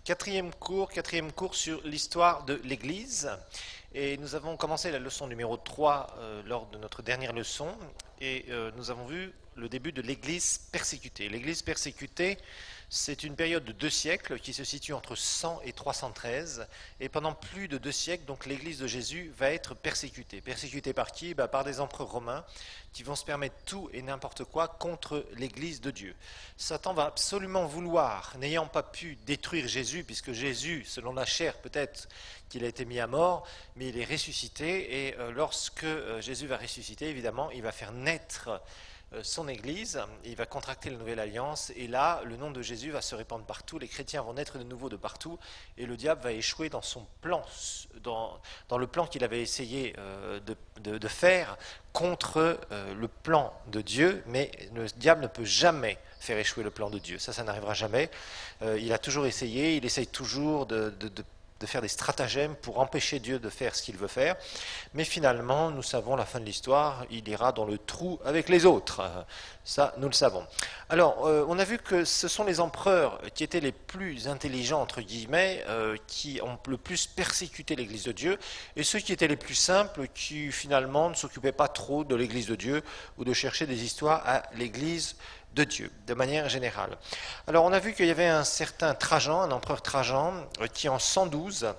Quatrième cours sur l'histoire de l'Église. Et nous avons commencé la leçon numéro 3 lors de notre dernière leçon. Et nous avons vu le début de l'Église persécutée. L'Église persécutée, c'est une période de 2 siècles qui se situe entre 100 et 313. Et pendant plus de 2 siècles, donc l'Église de Jésus va être persécutée. Persécutée par qui? Par des empereurs romains qui vont se permettre tout et n'importe quoi contre l'Église de Dieu. Satan va absolument vouloir, n'ayant pas pu détruire Jésus, puisque Jésus, selon la chair, peut-être qu'il a été mis à mort, mais il est ressuscité. Et lorsque Jésus va ressusciter, évidemment, il va faire naître son Église, il va contracter la nouvelle alliance, et là, le nom de Jésus va se répandre partout, les chrétiens vont naître de nouveau de partout, et le diable va échouer dans son plan, dans le plan qu'il avait essayé de faire contre le plan de Dieu, mais le diable ne peut jamais faire échouer le plan de Dieu, ça n'arrivera jamais. Il a toujours essayé, il essaye toujours de faire des stratagèmes pour empêcher Dieu de faire ce qu'il veut faire. Mais finalement, nous savons la fin de l'histoire, il ira dans le trou avec les autres. Ça, nous le savons. Alors, on a vu que ce sont les empereurs qui étaient les plus intelligents, entre guillemets, qui ont le plus persécuté l'Église de Dieu, et ceux qui étaient les plus simples, qui finalement ne s'occupaient pas trop de l'Église de Dieu, ou de chercher des histoires à l'Église de Dieu, de manière générale. Alors on a vu qu'il y avait un certain Trajan, un empereur Trajan, qui en 112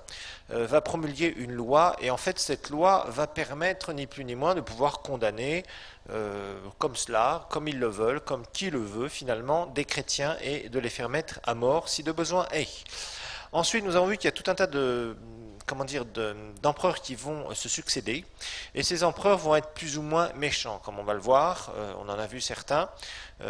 va promulguer une loi, et en fait cette loi va permettre ni plus ni moins de pouvoir condamner comme cela, comme ils le veulent, comme qui le veut finalement, des chrétiens, et de les faire mettre à mort si de besoin est. Ensuite nous avons vu qu'il y a tout un tas d'empereurs qui vont se succéder, et ces empereurs vont être plus ou moins méchants, comme on va le voir, on en a vu certains,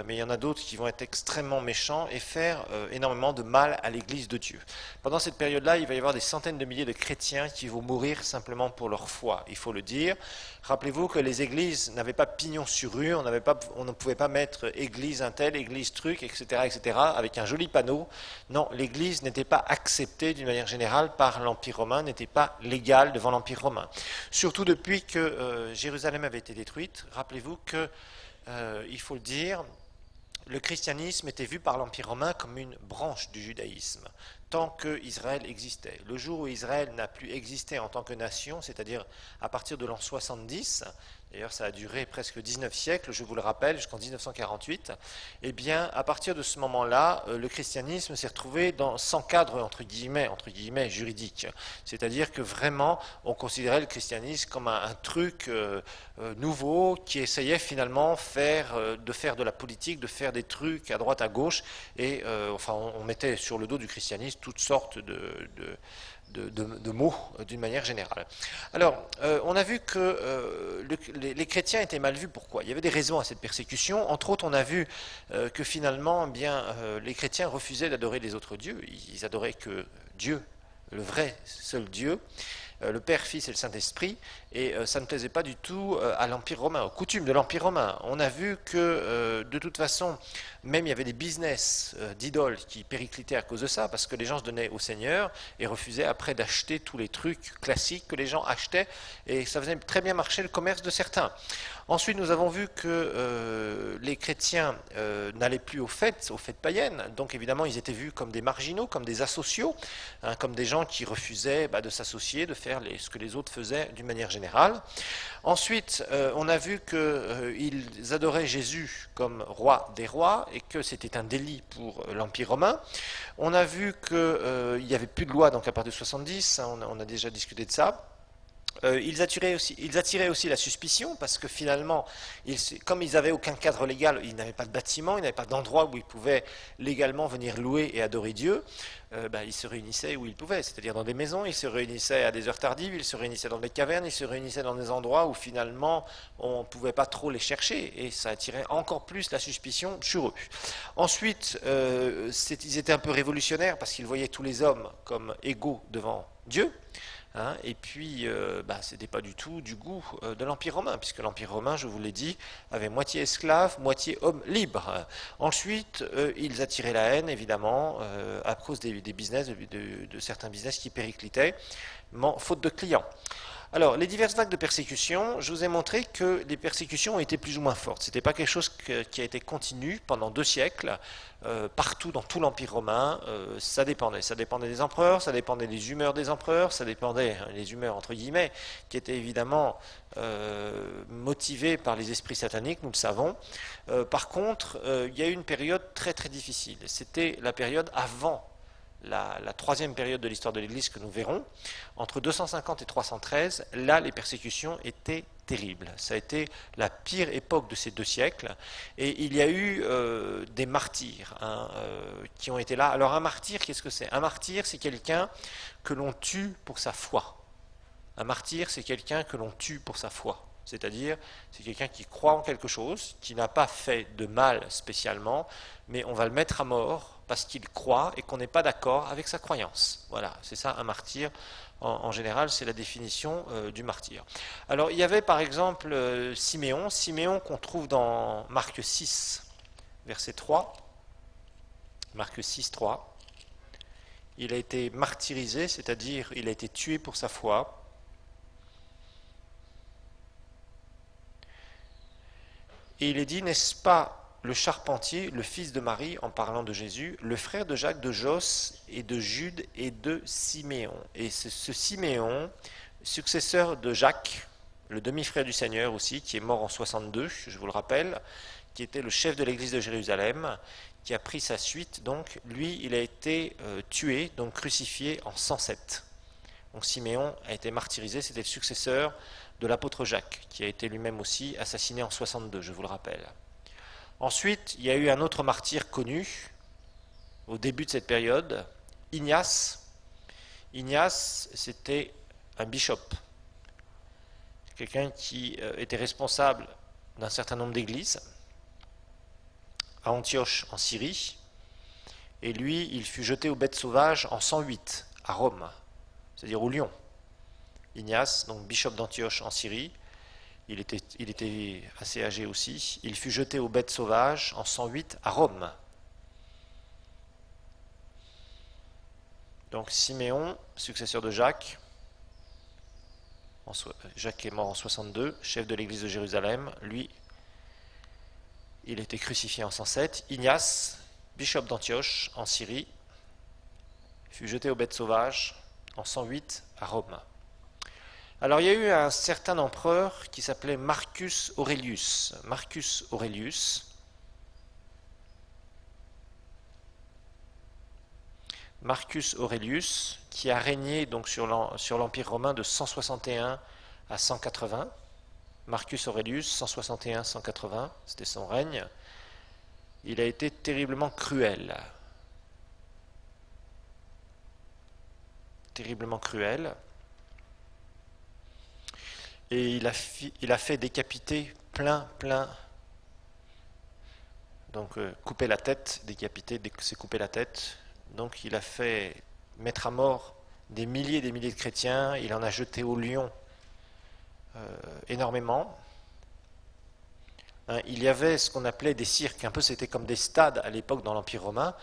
mais il y en a d'autres qui vont être extrêmement méchants et faire énormément de mal à l'Église de Dieu. Pendant cette période-là, il va y avoir des centaines de milliers de chrétiens qui vont mourir simplement pour leur foi, il faut le dire. Rappelez-vous que les églises n'avaient pas pignon sur rue, on ne pouvait pas mettre église un tel, église truc, etc., avec un joli panneau. Non, l'église n'était pas acceptée d'une manière générale par l'Empire romain, n'était pas légale devant l'Empire romain. Surtout depuis que Jérusalem avait été détruite, rappelez-vous que, il faut le dire, le christianisme était vu par l'Empire romain comme une branche du judaïsme, tant qu'Israël existait. Le jour où Israël n'a plus existé en tant que nation, c'est-à-dire à partir de l'an 70, d'ailleurs ça a duré presque 19 siècles, je vous le rappelle, jusqu'en 1948, eh bien à partir de ce moment-là, le christianisme s'est retrouvé sans cadre entre guillemets juridique. C'est-à-dire que vraiment on considérait le christianisme comme un truc nouveau qui essayait finalement de faire de la politique, de faire des trucs à droite à gauche, et on mettait sur le dos du christianisme toutes sortes de mots d'une manière générale. Alors, on a vu que les chrétiens étaient mal vus. Pourquoi? Il y avait des raisons à cette persécution. Entre autres, on a vu que finalement, les chrétiens refusaient d'adorer les autres dieux. Ils adoraient que Dieu, le vrai seul Dieu, le Père, Fils et le Saint-Esprit, et ça ne plaisait pas du tout à l'Empire romain, aux coutumes de l'Empire romain. On a vu que de toute façon, même il y avait des business d'idoles qui périclitaient à cause de ça, parce que les gens se donnaient au Seigneur et refusaient après d'acheter tous les trucs classiques que les gens achetaient, et ça faisait très bien marcher le commerce de certains. Ensuite, nous avons vu que les chrétiens n'allaient plus aux fêtes païennes, donc évidemment ils étaient vus comme des marginaux, comme des asociaux, comme des gens qui refusaient de s'associer, de faire ce que les autres faisaient d'une manière générale. Ensuite, on a vu qu'ils adoraient Jésus comme roi des rois et que c'était un délit pour l'Empire romain. On a vu qu'il n'y avait plus de loi donc à partir de 70, on a déjà discuté de ça. Ils attiraient aussi la suspicion parce que finalement, comme ils n'avaient aucun cadre légal, ils n'avaient pas de bâtiment, ils n'avaient pas d'endroit où ils pouvaient légalement venir louer et adorer Dieu, ils se réunissaient où ils pouvaient, c'est-à-dire dans des maisons, ils se réunissaient à des heures tardives, ils se réunissaient dans des cavernes, ils se réunissaient dans des endroits où finalement on ne pouvait pas trop les chercher et ça attirait encore plus la suspicion sur eux. Ensuite, ils étaient un peu révolutionnaires parce qu'ils voyaient tous les hommes comme égaux devant Dieu. Et puis, ce n'était pas du tout du goût de l'Empire romain, puisque l'Empire romain, je vous l'ai dit, avait moitié esclaves, moitié hommes libres. Ensuite, ils attiraient la haine, évidemment, à cause des business, de certains business qui périclitaient, faute de clients. Alors, les diverses vagues de persécution, je vous ai montré que les persécutions ont été plus ou moins fortes. Ce n'était pas quelque chose qui a été continu pendant 2 siècles, partout dans tout l'Empire romain. Ça dépendait. Ça dépendait des empereurs, ça dépendait des humeurs des empereurs, ça dépendait, les humeurs entre guillemets, qui étaient évidemment motivées par les esprits sataniques, nous le savons. Par contre, il y a eu une période très très difficile. C'était la période avant la troisième période de l'histoire de l'Église que nous verrons, entre 250 et 313, là les persécutions étaient terribles. Ça a été la pire époque de ces 2 siècles. Et il y a eu des martyrs qui ont été là. Alors un martyr, qu'est-ce que c'est? Un martyr, c'est quelqu'un que l'on tue pour sa foi. Un martyr, c'est quelqu'un que l'on tue pour sa foi. C'est-à-dire, c'est quelqu'un qui croit en quelque chose, qui n'a pas fait de mal spécialement, mais on va le mettre à mort parce qu'il croit et qu'on n'est pas d'accord avec sa croyance. Voilà, c'est ça un martyr. En général, c'est la définition du martyr. Alors, il y avait par exemple Siméon qu'on trouve dans Marc 6, verset 3. Marc 6, 3. Il a été martyrisé, c'est-à-dire il a été tué pour sa foi. Et il est dit, n'est-ce pas le charpentier, le fils de Marie, en parlant de Jésus, le frère de Jacques, de Jos et de Jude et de Siméon. Et ce Siméon, successeur de Jacques, le demi-frère du Seigneur aussi, qui est mort en 62, je vous le rappelle, qui était le chef de l'église de Jérusalem, qui a pris sa suite, donc lui, il a été tué, donc crucifié en 107. Donc Siméon a été martyrisé, c'était le successeur de l'apôtre Jacques, qui a été lui-même aussi assassiné en 62, je vous le rappelle. Ensuite, il y a eu un autre martyr connu, au début de cette période, Ignace. Ignace, c'était un bishop, quelqu'un qui était responsable d'un certain nombre d'églises, à Antioche, en Syrie, et lui, il fut jeté aux bêtes sauvages en 108, à Rome, c'est-à-dire au lion. Ignace, donc bishop d'Antioche en Syrie, il était assez âgé aussi, il fut jeté aux bêtes sauvages en 108 à Rome. Donc Siméon, successeur de Jacques, Jacques est mort en 62, chef de l'église de Jérusalem, lui, il était crucifié en 107. Ignace, bishop d'Antioche en Syrie, fut jeté aux bêtes sauvages en 108 à Rome. Alors il y a eu un certain empereur qui s'appelait Marcus Aurelius. Marcus Aurelius. Marcus Aurelius, qui a régné donc sur l'Empire romain de 161 à 180. Marcus Aurelius, 161-180, c'était son règne. Il a été terriblement cruel. Terriblement cruel. Et il a fait décapiter plein. Donc couper la tête, décapiter, c'est couper la tête. Donc il a fait mettre à mort des milliers et des milliers de chrétiens. Il en a jeté au lion énormément. Il y avait ce qu'on appelait des cirques. Un peu c'était comme des stades à l'époque dans l'Empire romain.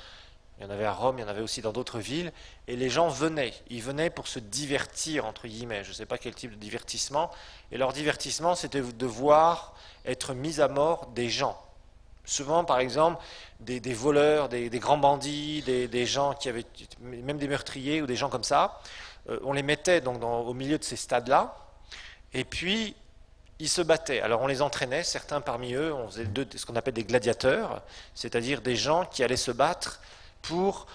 Il y en avait à Rome, il y en avait aussi dans d'autres villes, et les gens venaient. Ils venaient pour se divertir, entre guillemets. Je ne sais pas quel type de divertissement. Et leur divertissement, c'était de voir être mis à mort des gens. Souvent, par exemple, des voleurs, des grands bandits, des gens qui avaient, même des meurtriers ou des gens comme ça. On les mettait donc au milieu de ces stades-là, et puis ils se battaient. Alors on les entraînait, certains parmi eux, on faisait ce qu'on appelle des gladiateurs, c'est-à-dire des gens qui allaient se battre pour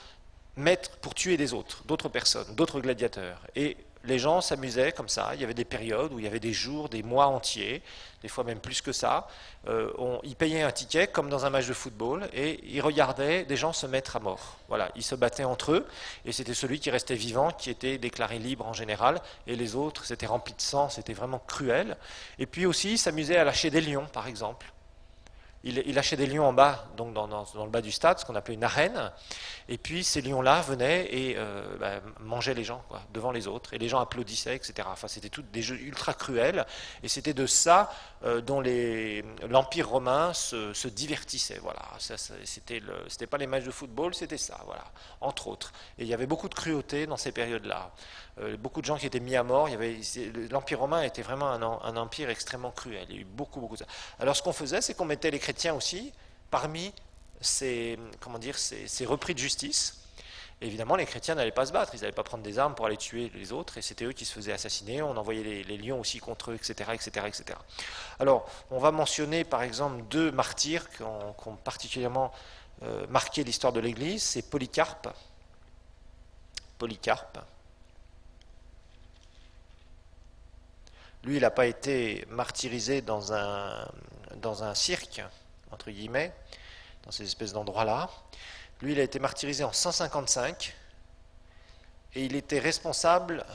tuer d'autres personnes, d'autres gladiateurs. Et les gens s'amusaient comme ça. Il y avait des périodes où il y avait des jours, des mois entiers, des fois même plus que ça. Ils payaient un ticket comme dans un match de football et ils regardaient des gens se mettre à mort. Voilà, ils se battaient entre eux et c'était celui qui restait vivant qui était déclaré libre en général et les autres, c'était rempli de sang, c'était vraiment cruel. Et puis aussi, ils s'amusaient à lâcher des lions, par exemple. Il lâchait des lions en bas, donc dans le bas du stade, ce qu'on appelait une arène. Et puis ces lions-là venaient et mangeaient les gens devant les autres. Et les gens applaudissaient, etc. Enfin, c'était tout des jeux ultra cruels. Et c'était de ça dont l'Empire romain se divertissait. Voilà. C'était pas les matchs de football, c'était ça, voilà, entre autres. Et il y avait beaucoup de cruauté dans ces périodes-là. beaucoup de gens qui étaient mis à mort. L'Empire romain était vraiment un empire extrêmement cruel. Il y a eu beaucoup de ça. Alors ce qu'on faisait, c'est qu'on mettait les chrétiens aussi parmi ces repris de justice. Et évidemment, les chrétiens n'allaient pas se battre, ils n'allaient pas prendre des armes pour aller tuer les autres, et c'était eux qui se faisaient assassiner, on envoyait les lions aussi contre eux, etc. Alors, on va mentionner par exemple deux martyrs qui ont particulièrement marqué l'histoire de l'Église, c'est Polycarpe. Lui, il n'a pas été martyrisé dans un cirque, entre guillemets, dans ces espèces d'endroits-là. Lui, il a été martyrisé en 155 et il était responsable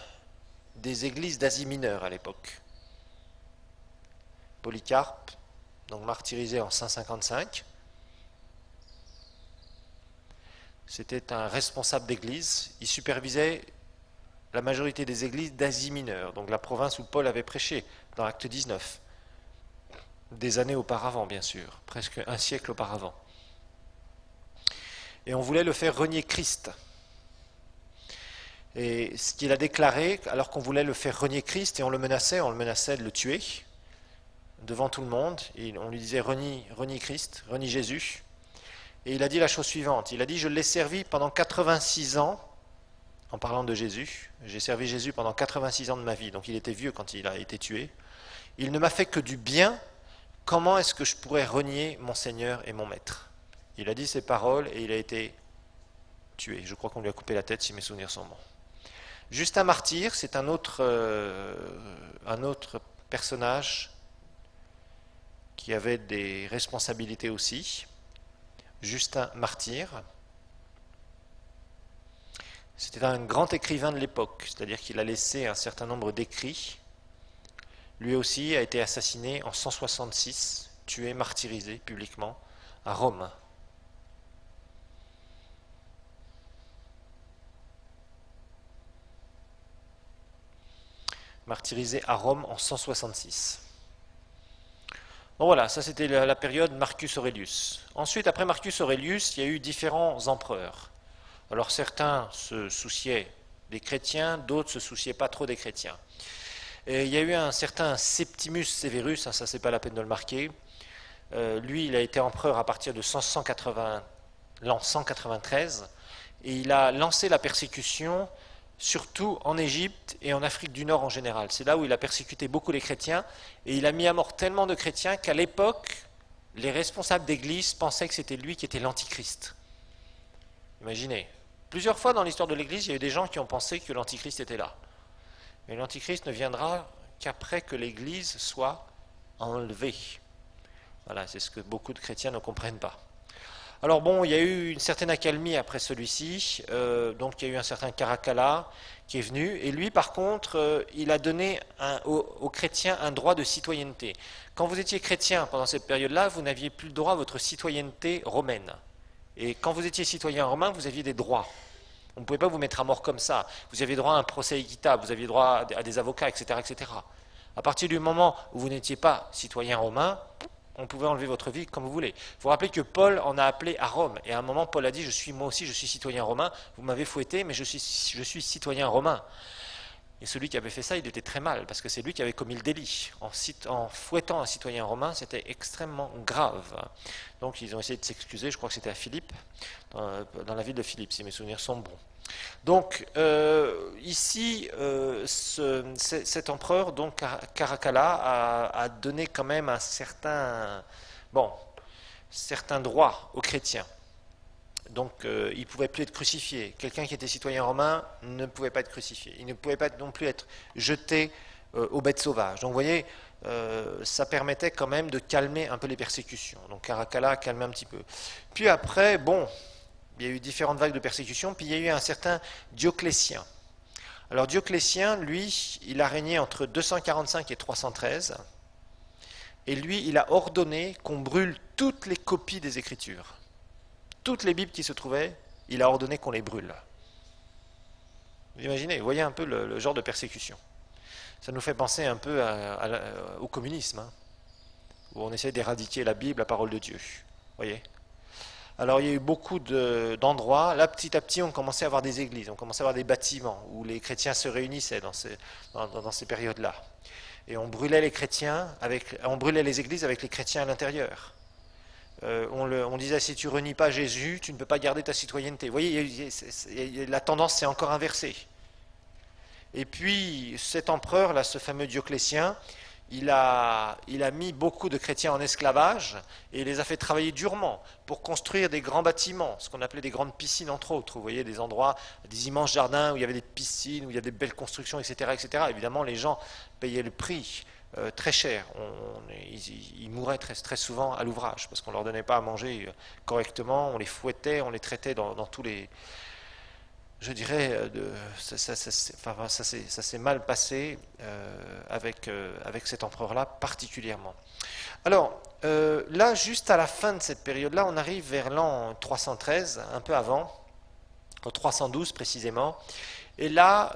des églises d'Asie mineure à l'époque. Polycarpe, donc martyrisé en 155. C'était un responsable d'église. Il supervisait la majorité des églises d'Asie mineure, donc la province où Paul avait prêché, dans Acte 19. Des années auparavant, bien sûr, presque un siècle auparavant. Et on voulait le faire renier Christ. Et ce qu'il a déclaré, alors qu'on voulait le faire renier Christ, et on le menaçait de le tuer, devant tout le monde, et on lui disait renie Christ, renie Jésus. Et il a dit la chose suivante, il a dit, je l'ai servi pendant 86 ans, en parlant de Jésus, j'ai servi Jésus pendant 86 ans de ma vie, donc il était vieux quand il a été tué. Il ne m'a fait que du bien, comment est-ce que je pourrais renier mon Seigneur et mon Maître ? Il a dit ces paroles et il a été tué. Je crois qu'on lui a coupé la tête si mes souvenirs sont bons. Justin Martyr, c'est un autre personnage qui avait des responsabilités aussi. Justin Martyr. C'était un grand écrivain de l'époque, c'est-à-dire qu'il a laissé un certain nombre d'écrits. Lui aussi a été assassiné en 166, tué, martyrisé publiquement à Rome. Martyrisé à Rome en 166. Bon voilà, ça c'était la période Marcus Aurelius. Ensuite, après Marcus Aurelius, il y a eu différents empereurs. Alors certains se souciaient des chrétiens, d'autres se souciaient pas trop des chrétiens. Et il y a eu un certain Septimus Severus, ça c'est pas la peine de le marquer. Lui, il a été empereur à partir de l'an 193, et il a lancé la persécution surtout en Égypte et en Afrique du Nord en général. C'est là où il a persécuté beaucoup les chrétiens, et il a mis à mort tellement de chrétiens qu'à l'époque, les responsables d'église pensaient que c'était lui qui était l'antichrist. Imaginez. Plusieurs fois dans l'histoire de l'église, il y a eu des gens qui ont pensé que l'antichrist était là. Mais l'antichrist ne viendra qu'après que l'église soit enlevée. Voilà, c'est ce que beaucoup de chrétiens ne comprennent pas. Alors bon, il y a eu une certaine accalmie après celui-ci, donc il y a eu un certain Caracalla qui est venu, et lui par contre, il a donné aux chrétiens un droit de citoyenneté. Quand vous étiez chrétien pendant cette période-là, vous n'aviez plus le droit à votre citoyenneté romaine. Et quand vous étiez citoyen romain, vous aviez des droits. On ne pouvait pas vous mettre à mort comme ça. Vous aviez droit à un procès équitable, vous aviez droit à des avocats, etc. À partir du moment où vous n'étiez pas citoyen romain, on pouvait enlever votre vie comme vous voulez. Vous vous rappelez que Paul en a appelé à Rome, et à un moment Paul a dit, moi aussi je suis citoyen romain, vous m'avez fouetté, mais je suis citoyen romain. Et celui qui avait fait ça, il était très mal, parce que c'est lui qui avait commis le délit. En fouettant un citoyen romain, c'était extrêmement grave. Donc ils ont essayé de s'excuser, je crois que c'était à Philippe, dans la ville de Philippe, si mes souvenirs sont bons. Donc ici, cet empereur, donc Caracalla, a donné quand même un certain droit aux chrétiens. Donc il ne pouvait plus être crucifié. Quelqu'un qui était citoyen romain ne pouvait pas être crucifié. Il ne pouvait pas non plus être jeté aux bêtes sauvages. Donc vous voyez, ça permettait quand même de calmer un peu les persécutions. Donc Caracalla a calmé un petit peu. Puis après, il y a eu différentes vagues de persécutions, puis il y a eu un certain Dioclétien. Alors Dioclétien, lui, il a régné entre 245 et 313, et lui, il a ordonné qu'on brûle toutes les copies des Écritures. Toutes les Bibles qui se trouvaient, il a ordonné qu'on les brûle. Vous imaginez, vous voyez un peu le genre de persécution. Ça nous fait penser un peu au communisme, où on essaie d'éradiquer la Bible, la parole de Dieu. Vous voyez ? Alors il y a eu beaucoup d'endroits, là petit à petit on commençait à avoir des églises, on commençait à avoir des bâtiments où les chrétiens se réunissaient dans ces périodes-là. Et on brûlait les chrétiens, on brûlait les églises avec les chrétiens à l'intérieur. On disait si tu renies pas Jésus, tu ne peux pas garder ta citoyenneté. Vous voyez, la tendance s'est encore inversée. Et puis cet empereur, là, ce fameux Dioclétien, il a mis beaucoup de chrétiens en esclavage et il les a fait travailler durement pour construire des grands bâtiments, ce qu'on appelait des grandes piscines entre autres. Vous voyez des endroits, des immenses jardins où il y avait des piscines, où il y a des belles constructions, etc., etc. Évidemment, les gens payaient le prix très cher. Ils mouraient très souvent à l'ouvrage parce qu'on ne leur donnait pas à manger correctement, on les fouettait, on les traitait dans tous les... Je dirais, ça s'est mal passé avec cet empereur-là particulièrement. Alors, là, juste à la fin de cette période-là, on arrive vers l'an 313, un peu avant, au 312 précisément. Et là,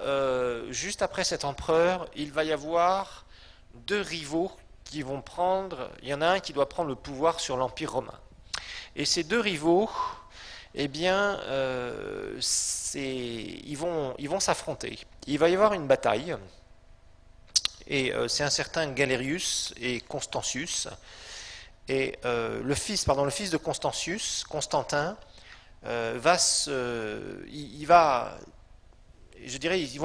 juste après cet empereur, il va y avoir deux rivaux qui vont prendre, il y en a un qui doit prendre le pouvoir sur l'Empire romain. Et ces deux rivaux, eh bien, ils vont s'affronter. Il va y avoir une bataille, et c'est un certain Galerius et Constantius. Et le fils de Constantius, Constantin, ils vont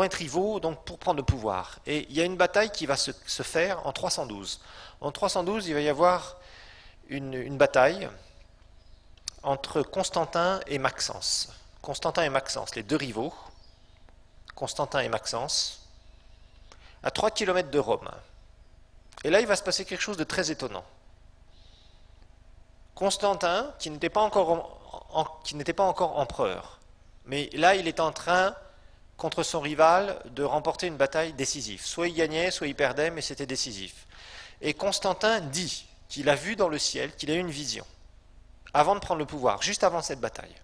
être rivaux donc, pour prendre le pouvoir. Et il y a une bataille qui va se faire en 312. En 312, il va y avoir une bataille entre Constantin et Maxence. Constantin et Maxence, les deux rivaux, Constantin et Maxence, à 3 km de Rome. Et là, il va se passer quelque chose de très étonnant. Constantin, qui n'était pas encore empereur, mais là, il est en train, contre son rival, de remporter une bataille décisive. Soit il gagnait, soit il perdait, mais c'était décisif. Et Constantin dit qu'il a vu dans le ciel, qu'il a eu une vision, avant de prendre le pouvoir, juste avant cette bataille.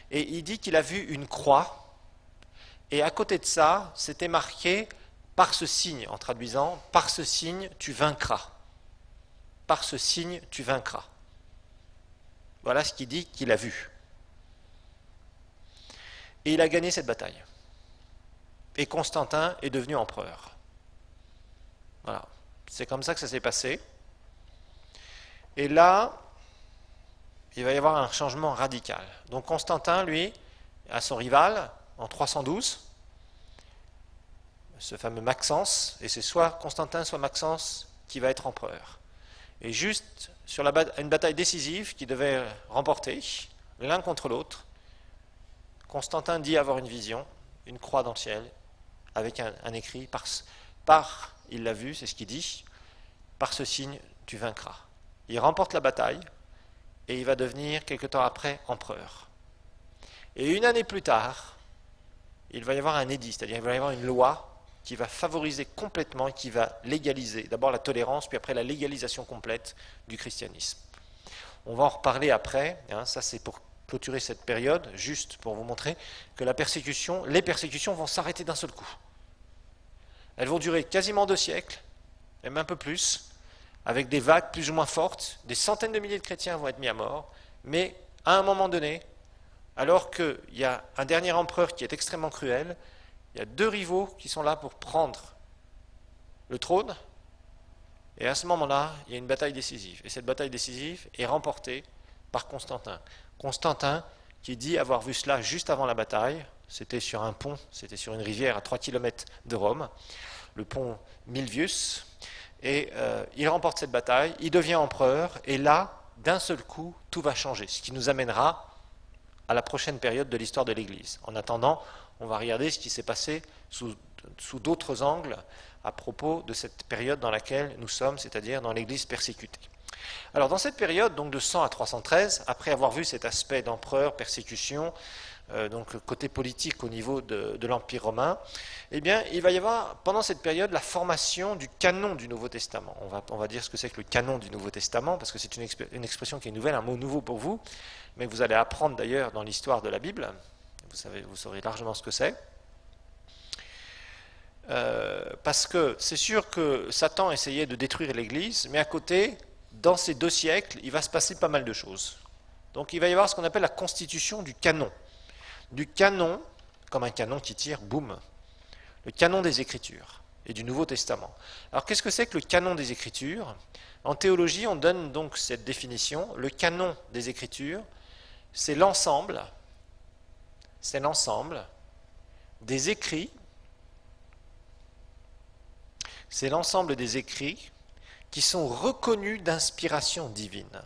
Et il dit qu'il a vu une croix, et à côté de ça, c'était marqué « par ce signe », en traduisant « par ce signe, tu vaincras ». Par ce signe, tu vaincras. Voilà ce qu'il dit qu'il a vu. Et il a gagné cette bataille. Et Constantin est devenu empereur. Voilà. C'est comme ça que ça s'est passé. Et là, il va y avoir un changement radical. Donc Constantin, lui, a son rival en 312, ce fameux Maxence, et c'est soit Constantin, soit Maxence qui va être empereur. Et juste sur une bataille décisive qui devait remporter, l'un contre l'autre, Constantin dit avoir une vision, une croix dans le ciel, avec un écrit, il l'a vu, c'est ce qu'il dit, par ce signe, tu vaincras. Il remporte la bataille, et il va devenir, quelque temps après, empereur. Et une année plus tard, il va y avoir un édit, c'est-à-dire il va y avoir une loi qui va favoriser complètement et qui va légaliser, d'abord la tolérance, puis après la légalisation complète du christianisme. On va en reparler après, ça c'est pour clôturer cette période, juste pour vous montrer que les persécutions vont s'arrêter d'un seul coup. Elles vont durer quasiment 2 siècles, même un peu plus, avec des vagues plus ou moins fortes, des centaines de milliers de chrétiens vont être mis à mort, mais à un moment donné, alors qu'il y a un dernier empereur qui est extrêmement cruel, il y a 2 rivaux qui sont là pour prendre le trône, et à ce moment-là, il y a une bataille décisive. Et cette bataille décisive est remportée par Constantin. Constantin, qui dit avoir vu cela juste avant la bataille, c'était sur un pont, c'était sur une rivière à 3 km de Rome, le pont Milvius, et il remporte cette bataille, il devient empereur, et là, d'un seul coup, tout va changer, ce qui nous amènera à la prochaine période de l'histoire de l'Église. En attendant, on va regarder ce qui s'est passé sous d'autres angles à propos de cette période dans laquelle nous sommes, c'est-à-dire dans l'Église persécutée. Alors dans cette période, donc de 100 à 313, après avoir vu cet aspect d'empereur, persécution, donc le côté politique au niveau de l'Empire romain, eh bien, il va y avoir pendant cette période la formation du canon du Nouveau Testament. On va dire ce que c'est que le canon du Nouveau Testament, parce que c'est une expression qui est nouvelle, un mot nouveau pour vous, mais que vous allez apprendre d'ailleurs dans l'histoire de la Bible. Vous saurez largement ce que c'est. Parce que c'est sûr que Satan essayait de détruire l'Église, mais à côté, dans ces 2 siècles, il va se passer pas mal de choses. Donc il va y avoir ce qu'on appelle la constitution du canon. Du canon, comme un canon qui tire, boum, le canon des Écritures et du Nouveau Testament. Alors qu'est-ce que c'est que le canon des Écritures? En théologie, on donne donc cette définition. Le canon des Écritures, c'est l'ensemble des écrits, c'est l'ensemble des écrits qui sont reconnus d'inspiration divine.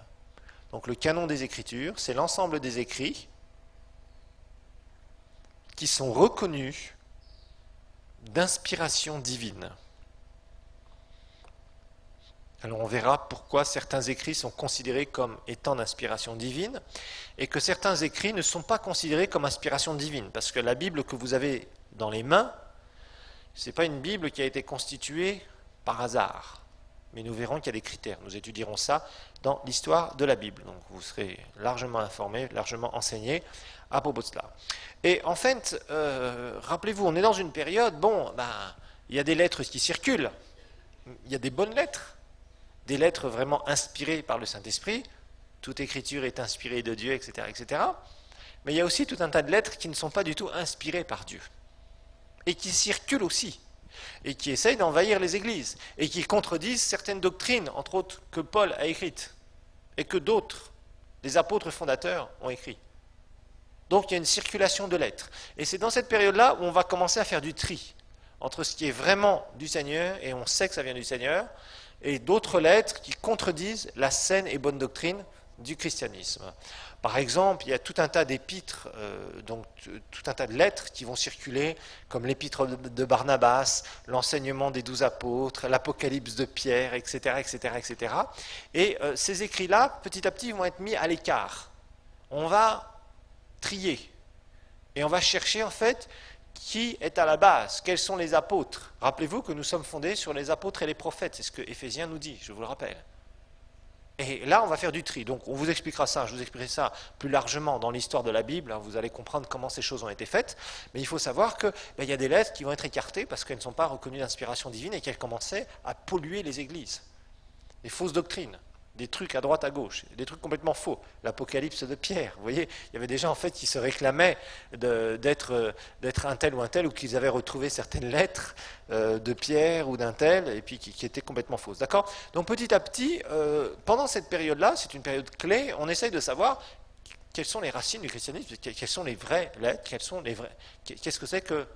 Donc le canon des Écritures, c'est l'ensemble des écrits qui sont reconnus d'inspiration divine. Alors on verra pourquoi certains écrits sont considérés comme étant d'inspiration divine et que certains écrits ne sont pas considérés comme inspiration divine. Parce que la Bible que vous avez dans les mains, ce n'est pas une Bible qui a été constituée par hasard. Mais nous verrons qu'il y a des critères. Nous étudierons ça dans l'histoire de la Bible. Donc vous serez largement informés, largement enseignés à propos de cela. Et en fait, rappelez-vous, on est dans une période, il y a des lettres qui circulent. Il y a des bonnes lettres. Des lettres vraiment inspirées par le Saint-Esprit. Toute écriture est inspirée de Dieu, etc., etc. Mais il y a aussi tout un tas de lettres qui ne sont pas du tout inspirées par Dieu. Et qui circulent aussi. Et qui essayent d'envahir les églises. Et qui contredisent certaines doctrines, entre autres, que Paul a écrites. Et que d'autres, les apôtres fondateurs, ont écrites. Donc il y a une circulation de lettres. Et c'est dans cette période-là où on va commencer à faire du tri. Entre ce qui est vraiment du Seigneur, et on sait que ça vient du Seigneur, et d'autres lettres qui contredisent la saine et bonne doctrine du christianisme. Par exemple, il y a tout un tas d'épîtres, donc tout un tas de lettres qui vont circuler, comme l'épître de Barnabas, l'enseignement des 12 apôtres, l'Apocalypse de Pierre, etc., etc., etc. Et ces écrits-là, petit à petit, vont être mis à l'écart. On va trier, et on va chercher en fait qui est à la base, quels sont les apôtres. Rappelez-vous que nous sommes fondés sur les apôtres et les prophètes, c'est ce que Éphésiens nous dit, je vous le rappelle. Et là, on va faire du tri. Donc, on vous expliquera ça, je vous expliquerai ça plus largement dans l'histoire de la Bible. Vous allez comprendre comment ces choses ont été faites. Mais il faut savoir qu'il y a des lettres qui vont être écartées parce qu'elles ne sont pas reconnues d'inspiration divine et qu'elles commençaient à polluer les églises. Des fausses doctrines, des trucs à droite à gauche, des trucs complètement faux. L'Apocalypse de Pierre, vous voyez, il y avait des gens en fait qui se réclamaient d'être un tel ou un tel, ou qu'ils avaient retrouvé certaines lettres de Pierre ou d'un tel, et puis qui étaient complètement fausses. D'accord? Donc petit à petit, pendant cette période-là, c'est une période clé, on essaye de savoir quelles sont les racines du christianisme, quelles sont les vraies lettres, qu'est-ce que c'est que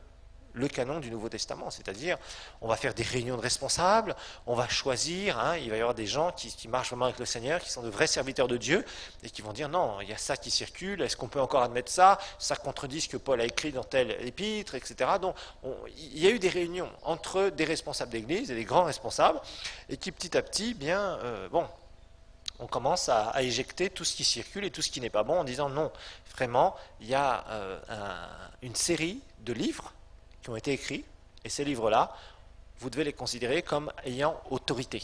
le canon du Nouveau Testament, c'est-à-dire on va faire des réunions de responsables, on va choisir, il va y avoir des gens qui marchent vraiment avec le Seigneur, qui sont de vrais serviteurs de Dieu, et qui vont dire non, il y a ça qui circule, est-ce qu'on peut encore admettre ça? Ça contredit ce que Paul a écrit dans tel épître, etc. Donc il y a eu des réunions entre des responsables d'église et des grands responsables, et qui petit à petit, on commence à éjecter tout ce qui circule et tout ce qui n'est pas bon en disant non, vraiment, il y a une série de livres qui ont été écrits, et ces livres-là, vous devez les considérer comme ayant autorité.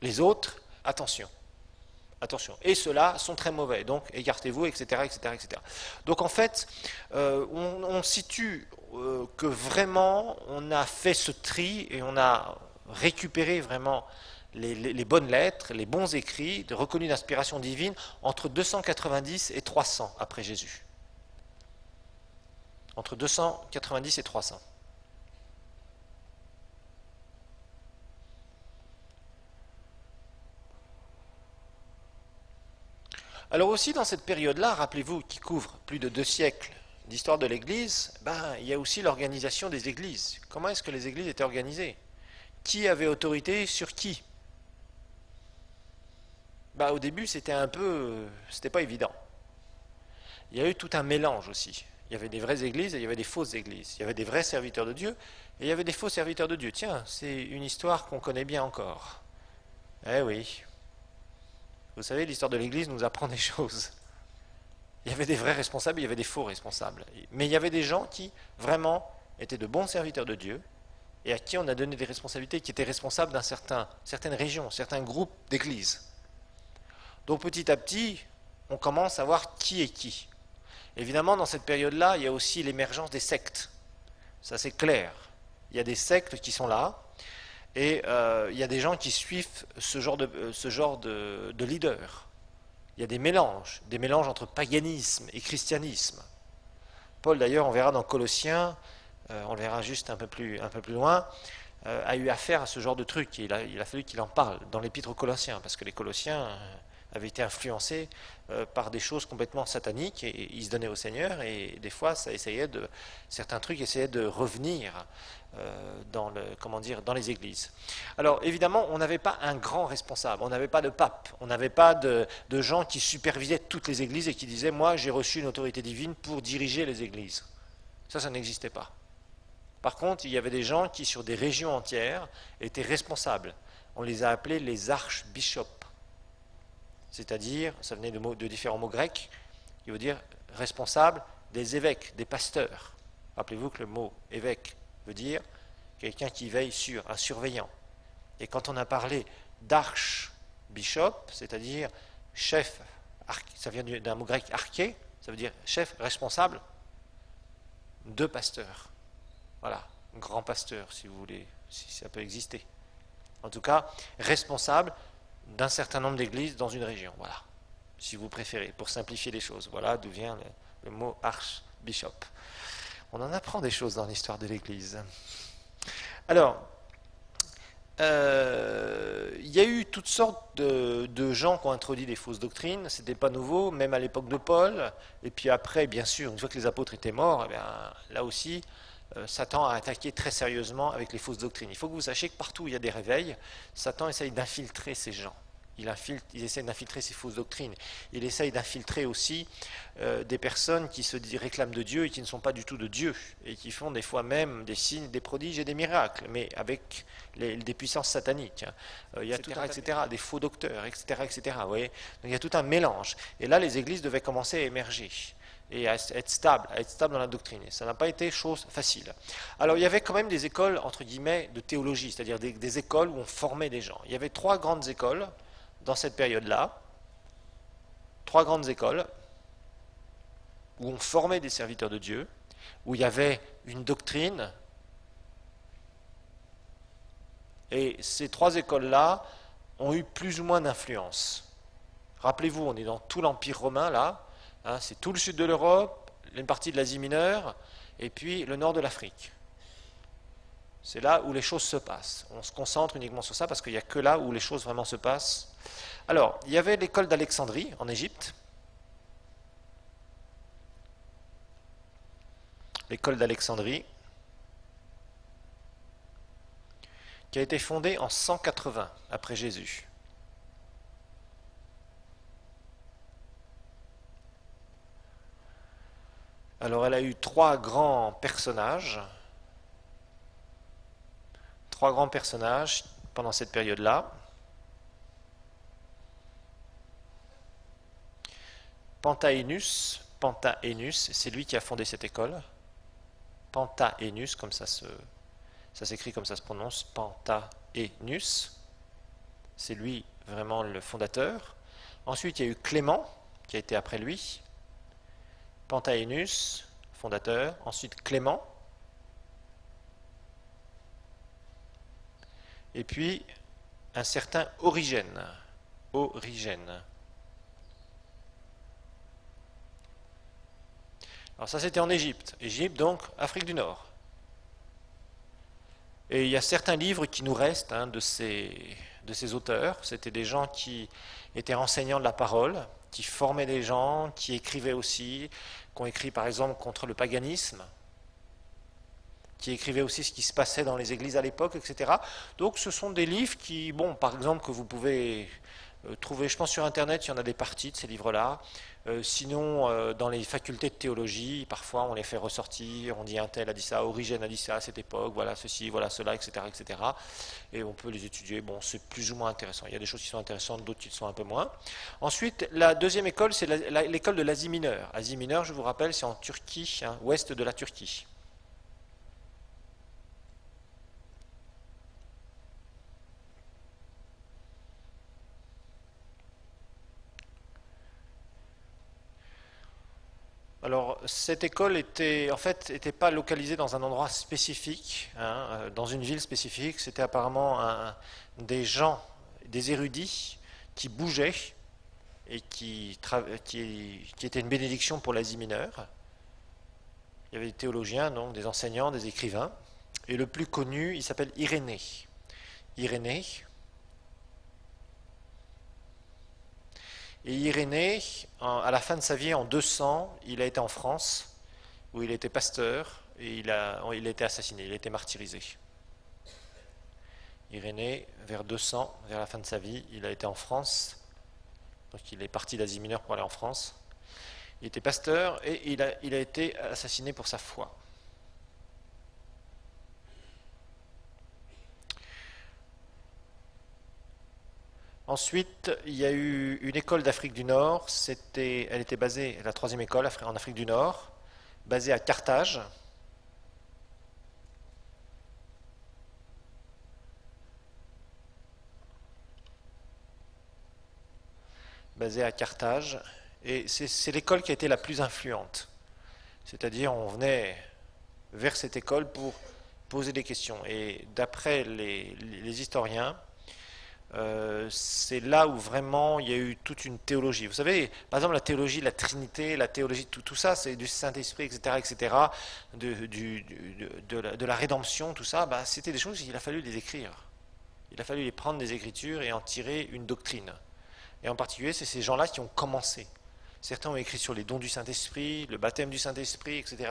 Les autres, attention. Attention. Et ceux-là sont très mauvais, donc écartez-vous, etc., etc., etc. Donc en fait, on situe que vraiment, on a fait ce tri, et on a récupéré vraiment les bonnes lettres, les bons écrits, reconnus d'inspiration divine, entre 290 et 300 après Jésus. Entre 290 et 300. Alors aussi dans cette période-là, rappelez-vous, qui couvre plus de 2 siècles d'histoire de l'Église, il y a aussi l'organisation des églises. Comment est-ce que les églises étaient organisées? Qui avait autorité sur qui? Au début, c'était pas évident. Il y a eu tout un mélange aussi. Il y avait des vraies églises et il y avait des fausses églises. Il y avait des vrais serviteurs de Dieu et il y avait des faux serviteurs de Dieu. Tiens, c'est une histoire qu'on connaît bien encore. Eh oui. Vous savez, l'histoire de l'Église nous apprend des choses. Il y avait des vrais responsables, il y avait des faux responsables. Mais il y avait des gens qui, vraiment, étaient de bons serviteurs de Dieu et à qui on a donné des responsabilités, qui étaient responsables certaines régions, certains groupes d'églises. Donc petit à petit, on commence à voir qui est qui. Évidemment, dans cette période-là, il y a aussi l'émergence des sectes. Ça, c'est clair. Il y a des sectes qui sont là. Et il y a des gens qui suivent ce genre de leader. Il y a des mélanges entre paganisme et christianisme. Paul, d'ailleurs, on verra dans Colossiens, on le verra juste un peu plus loin, a eu affaire à ce genre de truc. Et il a fallu qu'il en parle dans l'épître aux Colossiens, parce que les Colossiens avaient été influencés par des choses complètement sataniques, et ils se donnaient au Seigneur, et des fois, certains trucs essayaient de revenir dans les églises. Alors, évidemment, on n'avait pas un grand responsable, on n'avait pas de pape, on n'avait pas de gens qui supervisaient toutes les églises et qui disaient « moi, j'ai reçu une autorité divine pour diriger les églises ». Ça n'existait pas. Par contre, il y avait des gens qui, sur des régions entières, étaient responsables. On les a appelés les archbishops. C'est-à-dire, ça venait de différents mots grecs, qui veut dire responsable des évêques, des pasteurs. Rappelez-vous que le mot évêque veut dire quelqu'un qui veille sur, un surveillant. Et quand on a parlé d'archbishop, c'est-à-dire chef, ça vient d'un mot grec arché, ça veut dire chef responsable de pasteurs. Voilà, grand pasteur, si vous voulez, si ça peut exister. En tout cas, responsable d'un certain nombre d'églises dans une région, voilà, si vous préférez, pour simplifier les choses. Voilà d'où vient le mot archbishop. On en apprend des choses dans l'histoire de l'Église. Alors, il y a eu toutes sortes de gens qui ont introduit des fausses doctrines, c'était pas nouveau, même à l'époque de Paul, et puis après, bien sûr, une fois que les apôtres étaient morts, eh bien, là aussi, Satan a attaqué très sérieusement avec les fausses doctrines. Il faut que vous sachiez que partout où il y a des réveils, Satan essaye d'infiltrer ces gens. Il essaie d'infiltrer ces fausses doctrines. Il essaye d'infiltrer aussi des personnes qui se réclament de Dieu et qui ne sont pas du tout de Dieu, et qui font des fois même des signes, des prodiges et des miracles, mais avec des puissances sataniques. Il y a etc., etc., des faux docteurs, etc., etc. Vous voyez. Donc il y a tout un mélange. Et là, les églises devaient commencer à émerger et à être stable dans la doctrine. Et ça n'a pas été chose facile. Alors il y avait quand même des écoles, entre guillemets, de théologie, c'est-à-dire des écoles où on formait des gens. Il y avait 3 grandes écoles dans cette période-là, 3 grandes écoles où on formait des serviteurs de Dieu, où il y avait une doctrine, et ces 3 écoles-là ont eu plus ou moins d'influence. Rappelez-vous, on est dans tout l'Empire romain, là, hein, c'est tout le sud de l'Europe, une partie de l'Asie mineure, et puis le nord de l'Afrique. C'est là où les choses se passent. On se concentre uniquement sur ça parce qu'il n'y a que là où les choses vraiment se passent. Alors, il y avait l'école d'Alexandrie en Égypte. L'école d'Alexandrie, qui a été fondée en 180 après Jésus. Alors, elle a eu 3 grands personnages pendant cette période-là. Panthaénus, c'est lui qui a fondé cette école. Panthaénus, comme ça s'écrit, comme ça se prononce, Panthaénus. C'est lui vraiment le fondateur. Ensuite, il y a eu Clément, qui a été après lui. Panthaénus, fondateur. Ensuite, Clément. Et puis, un certain Origène. Alors ça, c'était en Égypte. Égypte, donc, Afrique du Nord. Et il y a certains livres qui nous restent de ces auteurs. C'était des gens qui étaient enseignants de la parole, qui formaient des gens, qui écrivaient aussi, qui ont écrit par exemple contre le paganisme, qui écrivaient aussi ce qui se passait dans les églises à l'époque, etc. Donc ce sont des livres qui, bon, par exemple, que vous pouvez trouver, je pense sur Internet, il y en a des parties de ces livres-là. Sinon, dans les facultés de théologie, parfois on les fait ressortir, on dit un tel a dit ça, Origène a dit ça à cette époque, voilà ceci, voilà cela, etc., etc. Et on peut les étudier, bon, c'est plus ou moins intéressant. Il y a des choses qui sont intéressantes, d'autres qui le sont un peu moins. Ensuite, la deuxième école, c'est l'école de l'Asie mineure. Asie mineure, je vous rappelle, c'est en Turquie, ouest de la Turquie. Alors, cette école était pas localisée dans un endroit spécifique, dans une ville spécifique. C'était apparemment des gens, des érudits qui bougeaient et qui était une bénédiction pour l'Asie mineure. Il y avait des théologiens, donc des enseignants, des écrivains. Et le plus connu, il s'appelle Irénée. Irénée. Et Irénée, à la fin de sa vie, en 200, il a été en France, où il était pasteur, et il a été assassiné, il a été martyrisé. Irénée, vers 200, vers la fin de sa vie, il a été en France. Donc il est parti d'Asie mineure pour aller en France. Il était pasteur et il a été assassiné pour sa foi. Ensuite, il y a eu une école d'Afrique du Nord. Elle était basée, la troisième école en Afrique du Nord, basée à Carthage. Basée à Carthage. Et c'est l'école qui a été la plus influente. C'est-à-dire, on venait vers cette école pour poser des questions. Et d'après les historiens, c'est là où vraiment il y a eu toute une théologie. Vous savez, par exemple, la théologie de la Trinité, la théologie de tout ça, c'est du Saint-Esprit, etc., de la rédemption, tout ça, bah, c'était des choses qu'il a fallu les écrire. Il a fallu les prendre des Écritures et en tirer une doctrine. Et en particulier, c'est ces gens-là qui ont commencé. Certains ont écrit sur les dons du Saint-Esprit, le baptême du Saint-Esprit, etc.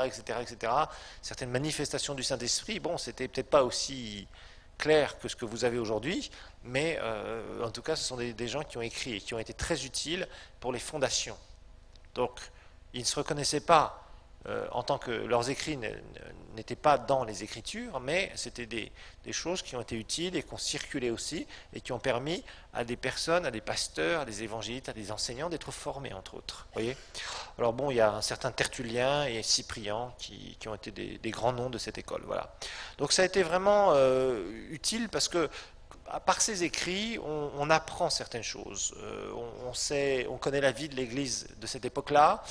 Certaines manifestations du Saint-Esprit, bon, c'était peut-être pas aussi clair que ce que vous avez aujourd'hui, mais en tout cas, ce sont des gens qui ont écrit et qui ont été très utiles pour les fondations. Donc, ils ne se reconnaissaient pas en tant que leurs écrits n'étaient pas dans les Écritures, mais c'était des choses qui ont été utiles et qui ont circulé aussi et qui ont permis à des personnes, à des pasteurs, à des évangélistes, à des enseignants d'être formés, entre autres. Voyez. Alors bon, il y a un certain Tertullien et Cyprien qui ont été des grands noms de cette école. Voilà. Donc ça a été vraiment utile parce que par ces écrits, on apprend certaines choses. On connaît la vie de l'Église de cette époque-là.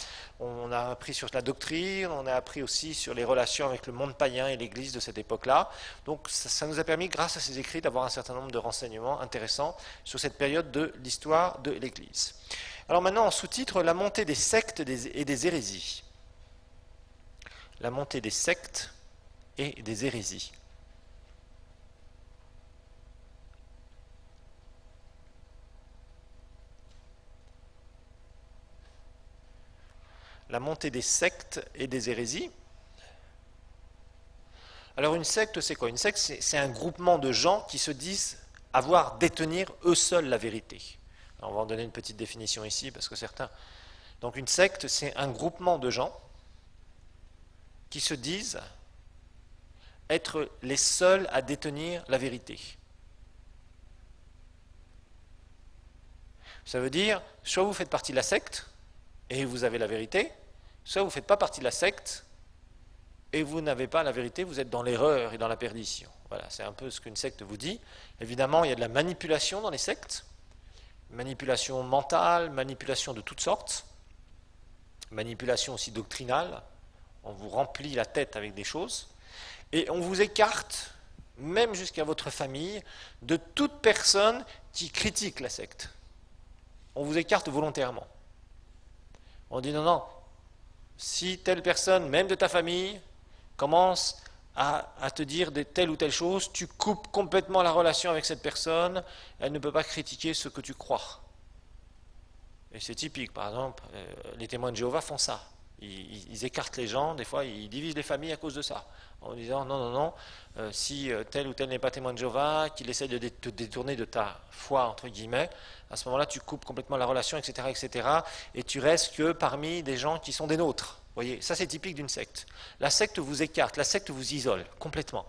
On a appris sur la doctrine, on a appris aussi sur les relations avec le monde païen et l'Église de cette époque-là. Donc ça nous a permis, grâce à ces écrits, d'avoir un certain nombre de renseignements intéressants sur cette période de l'histoire de l'Église. Alors maintenant, en sous-titre, la montée des sectes et des hérésies. La montée des sectes et des hérésies. La montée des sectes et des hérésies. Alors une secte, c'est quoi? Une secte, c'est un groupement de gens qui se disent détenir eux seuls la vérité. Alors on va en donner une petite définition ici, parce que certains... Donc une secte, c'est un groupement de gens qui se disent être les seuls à détenir la vérité. Ça veut dire, soit vous faites partie de la secte, et vous avez la vérité, soit vous ne faites pas partie de la secte, et vous n'avez pas la vérité, vous êtes dans l'erreur et dans la perdition. Voilà, c'est un peu ce qu'une secte vous dit. Évidemment, il y a de la manipulation dans les sectes, manipulation mentale, manipulation de toutes sortes, manipulation aussi doctrinale, on vous remplit la tête avec des choses, et on vous écarte, même jusqu'à votre famille, de toute personne qui critique la secte. On vous écarte volontairement. On dit non, si telle personne, même de ta famille, commence à te dire telle ou telle chose, tu coupes complètement la relation avec cette personne, elle ne peut pas critiquer ce que tu crois. Et c'est typique, par exemple, les témoins de Jéhovah font ça. Ils écartent les gens, des fois ils divisent les familles à cause de ça. En disant non, si tel ou tel n'est pas témoin de Jéhovah, qu'il essaie de te détourner de ta foi, entre guillemets, à ce moment-là tu coupes complètement la relation, etc., et tu restes que parmi des gens qui sont des nôtres. Vous voyez, ça c'est typique d'une secte. La secte vous écarte, la secte vous isole complètement.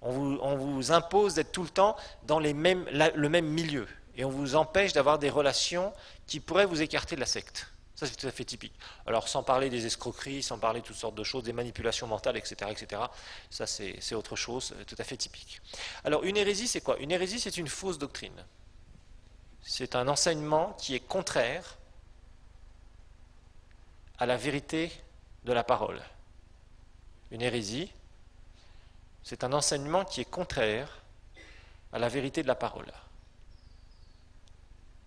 On vous impose d'être tout le temps dans le même milieu, et on vous empêche d'avoir des relations qui pourraient vous écarter de la secte. Ça, c'est tout à fait typique. Alors, sans parler des escroqueries, sans parler de toutes sortes de choses, des manipulations mentales, etc., ça, c'est autre chose, tout à fait typique. Alors, une hérésie, c'est quoi? Une hérésie, c'est une fausse doctrine. C'est un enseignement qui est contraire à la vérité de la parole. Une hérésie, c'est un enseignement qui est contraire à la vérité de la parole.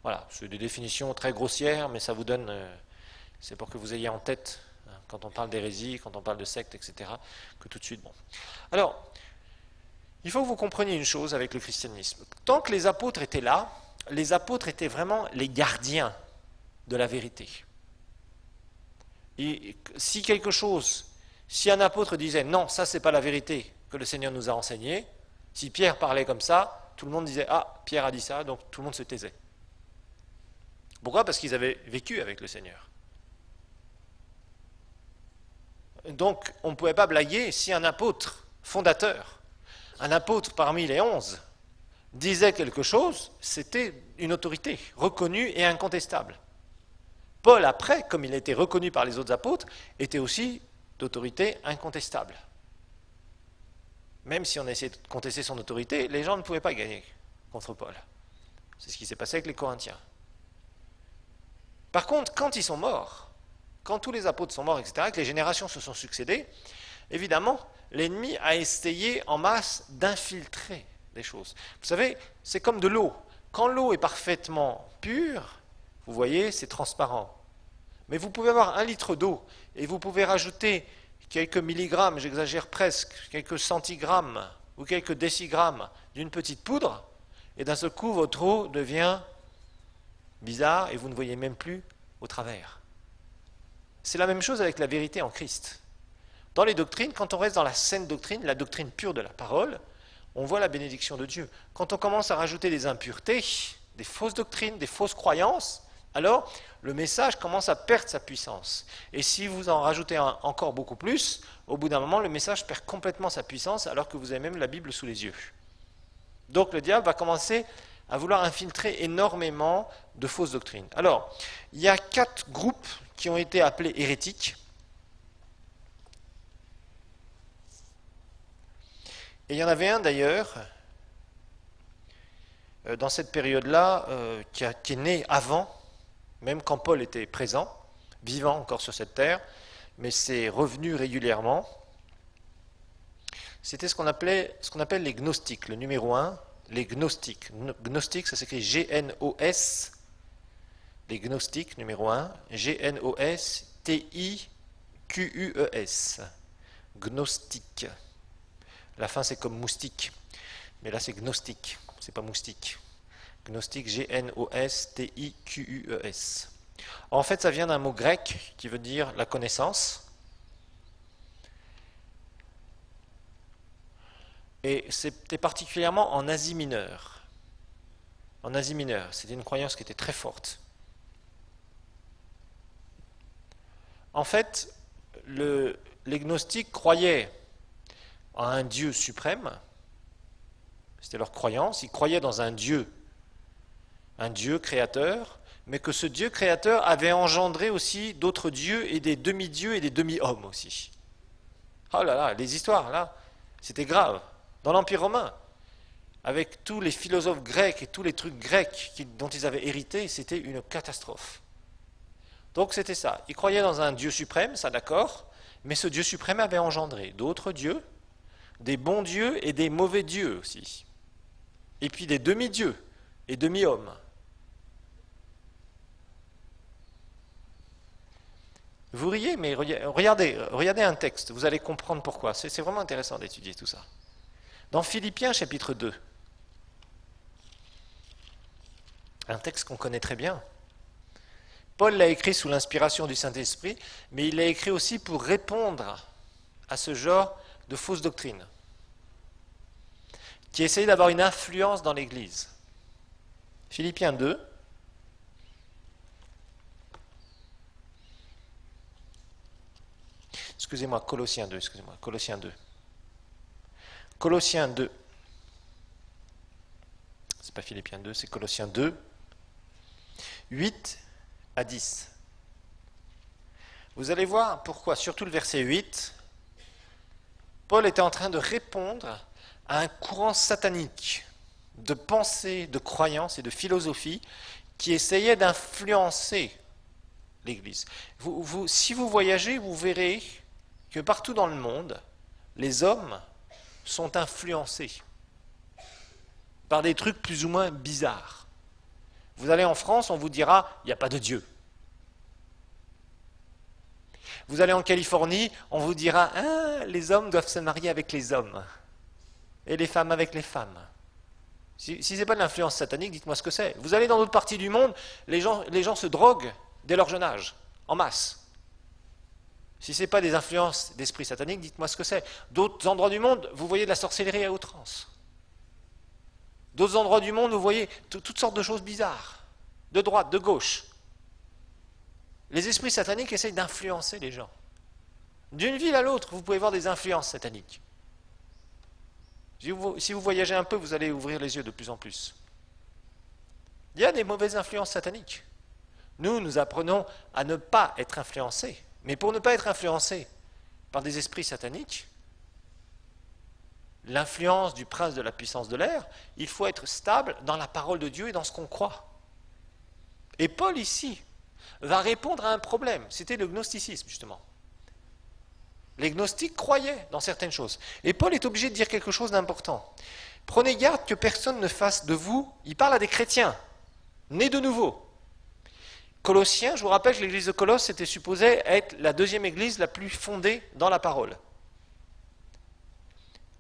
Voilà, c'est des définitions très grossières, mais ça vous donne, c'est pour que vous ayez en tête, hein, quand on parle d'hérésie, quand on parle de secte, etc., que tout de suite, bon. Alors, il faut que vous compreniez une chose avec le christianisme. Tant que les apôtres étaient là, les apôtres étaient vraiment les gardiens de la vérité. Et si quelque chose, si un apôtre disait non, ça c'est pas la vérité que le Seigneur nous a enseigné, si Pierre parlait comme ça, tout le monde disait ah, Pierre a dit ça, donc tout le monde se taisait. Pourquoi? Parce qu'ils avaient vécu avec le Seigneur. Donc on ne pouvait pas blaguer si un apôtre fondateur, un apôtre parmi les 11, disait quelque chose, c'était une autorité reconnue et incontestable. Paul, après, comme il a été reconnu par les autres apôtres, était aussi d'autorité incontestable. Même si on essayait de contester son autorité, les gens ne pouvaient pas gagner contre Paul. C'est ce qui s'est passé avec les Corinthiens. Par contre, quand ils sont morts, quand tous les apôtres sont morts, etc., que les générations se sont succédées, évidemment, l'ennemi a essayé en masse d'infiltrer des choses. Vous savez, c'est comme de l'eau. Quand l'eau est parfaitement pure, vous voyez, c'est transparent. Mais vous pouvez avoir 1 litre d'eau et vous pouvez rajouter quelques milligrammes, j'exagère presque, quelques centigrammes ou quelques décigrammes d'une petite poudre, et d'un seul coup, votre eau devient bizarre et vous ne voyez même plus au travers. C'est la même chose avec la vérité en Christ. Dans les doctrines, quand on reste dans la saine doctrine, la doctrine pure de la parole, on voit la bénédiction de Dieu. Quand on commence à rajouter des impuretés, des fausses doctrines, des fausses croyances, alors le message commence à perdre sa puissance. Et si vous en rajoutez encore beaucoup plus, au bout d'un moment, le message perd complètement sa puissance alors que vous avez même la Bible sous les yeux. Donc le diable va commencer à vouloir infiltrer énormément de fausses doctrines. Alors, il y a 4 groupes qui ont été appelés hérétiques. Et il y en avait un d'ailleurs, dans cette période-là, qui est né avant, même quand Paul était présent, vivant encore sur cette terre, mais c'est revenu régulièrement. C'était ce qu'on appelle les gnostiques, le numéro 1, les gnostiques. Gnostiques, ça s'écrit G-N-O-S, les gnostiques, numéro 1, G-N-O-S-T-I-Q-U-E-S, gnostique. La fin c'est comme moustique, mais là c'est gnostique, c'est pas moustique. Gnostique, G-N-O-S-T-I-Q-U-E-S. En fait, ça vient d'un mot grec qui veut dire la connaissance. Et c'était particulièrement en Asie mineure. En Asie mineure, c'était une croyance qui était très forte. En fait, les gnostiques croyaient à un Dieu suprême. C'était leur croyance. Ils croyaient dans un Dieu créateur, mais que ce Dieu créateur avait engendré aussi d'autres dieux et des demi-dieux et des demi-hommes aussi. Oh là là, les histoires, là, c'était grave. Dans l'Empire romain, avec tous les philosophes grecs et tous les trucs grecs dont ils avaient hérité, c'était une catastrophe. Donc c'était ça. Ils croyaient dans un Dieu suprême, ça d'accord, mais ce Dieu suprême avait engendré d'autres dieux, des bons dieux et des mauvais dieux aussi. Et puis des demi-dieux et demi-hommes. Vous riez, mais regardez un texte, vous allez comprendre pourquoi. C'est vraiment intéressant d'étudier tout ça. Dans Philippiens chapitre 2, un texte qu'on connaît très bien. Paul l'a écrit sous l'inspiration du Saint-Esprit, mais il l'a écrit aussi pour répondre à ce genre de fausses doctrines, qui essayent d'avoir une influence dans l'Église. Philippiens 2, Colossiens 2. Colossiens 2. C'est pas Philippiens 2, c'est Colossiens 2, 8 à 10. Vous allez voir pourquoi, surtout le verset 8, Paul était en train de répondre à un courant satanique de pensée, de croyance et de philosophie qui essayait d'influencer l'Église. Si vous voyagez, vous verrez que partout dans le monde, les hommes sont influencés par des trucs plus ou moins bizarres. Vous allez en France, on vous dira, il n'y a pas de Dieu. Vous allez en Californie, on vous dira, ah, les hommes doivent se marier avec les hommes, et les femmes avec les femmes. Si ce n'est pas de l'influence satanique, dites-moi ce que c'est. Vous allez dans d'autres parties du monde, les gens se droguent dès leur jeune âge, en masse. Si ce n'est pas des influences d'esprit satanique, dites-moi ce que c'est. D'autres endroits du monde, vous voyez de la sorcellerie à outrance. D'autres endroits du monde, vous voyez toutes sortes de choses bizarres, de droite, de gauche. Les esprits sataniques essayent d'influencer les gens. D'une ville à l'autre, vous pouvez voir des influences sataniques. Si vous voyagez un peu, vous allez ouvrir les yeux de plus en plus. Il y a des mauvaises influences sataniques. Nous apprenons à ne pas être influencés. Mais pour ne pas être influencés par des esprits sataniques, l'influence du prince de la puissance de l'air, il faut être stable dans la parole de Dieu et dans ce qu'on croit. Et Paul ici va répondre à un problème. C'était le gnosticisme, justement. Les gnostiques croyaient dans certaines choses. Et Paul est obligé de dire quelque chose d'important. Prenez garde que personne ne fasse de vous, il parle à des chrétiens, nés de nouveau. Colossiens, je vous rappelle que l'église de Colosse était supposée être la deuxième église la plus fondée dans la parole.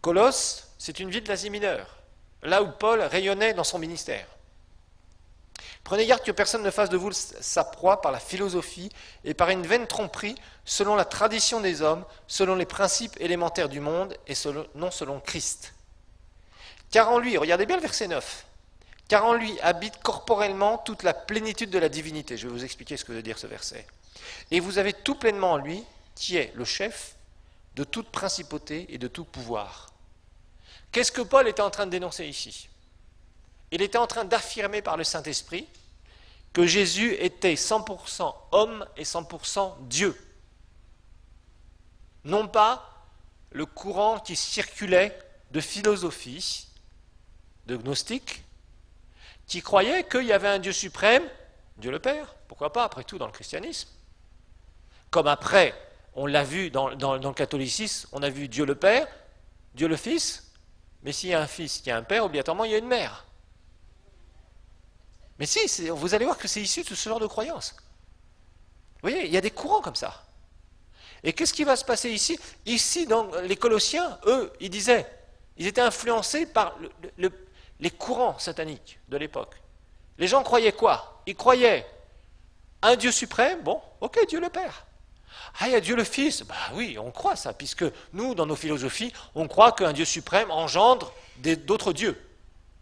Colosse, c'est une ville d'Asie mineure, là où Paul rayonnait dans son ministère. Prenez garde que personne ne fasse de vous sa proie par la philosophie et par une vaine tromperie, selon la tradition des hommes, selon les principes élémentaires du monde et non selon Christ. Car en lui, regardez bien le verset 9, car en lui habite corporellement toute la plénitude de la divinité. Je vais vous expliquer ce que veut dire ce verset. Et vous avez tout pleinement en lui, qui est le chef de toute principauté et de tout pouvoir. Qu'est-ce que Paul était en train de dénoncer ici ? Il était en train d'affirmer par le Saint-Esprit que Jésus était 100% homme et 100% Dieu. Non pas le courant qui circulait de philosophie, de gnostique, qui croyait qu'il y avait un Dieu suprême, Dieu le Père, pourquoi pas, après tout, dans le christianisme. Comme après, on l'a vu dans le catholicisme, on a vu Dieu le Père, Dieu le Fils, mais s'il y a un Fils, il y a un Père, obligatoirement, il y a une mère. Mais si, vous allez voir que c'est issu de ce genre de croyance. Vous voyez, il y a des courants comme ça. Et qu'est-ce qui va se passer ici ? Ici, dans les Colossiens, eux, ils étaient influencés par les courants sataniques de l'époque. Les gens croyaient quoi ? Ils croyaient un Dieu suprême, bon, ok, Dieu le Père. Ah, il y a Dieu le Fils, bah oui, on croit ça, puisque nous, dans nos philosophies, on croit qu'un Dieu suprême engendre d'autres dieux.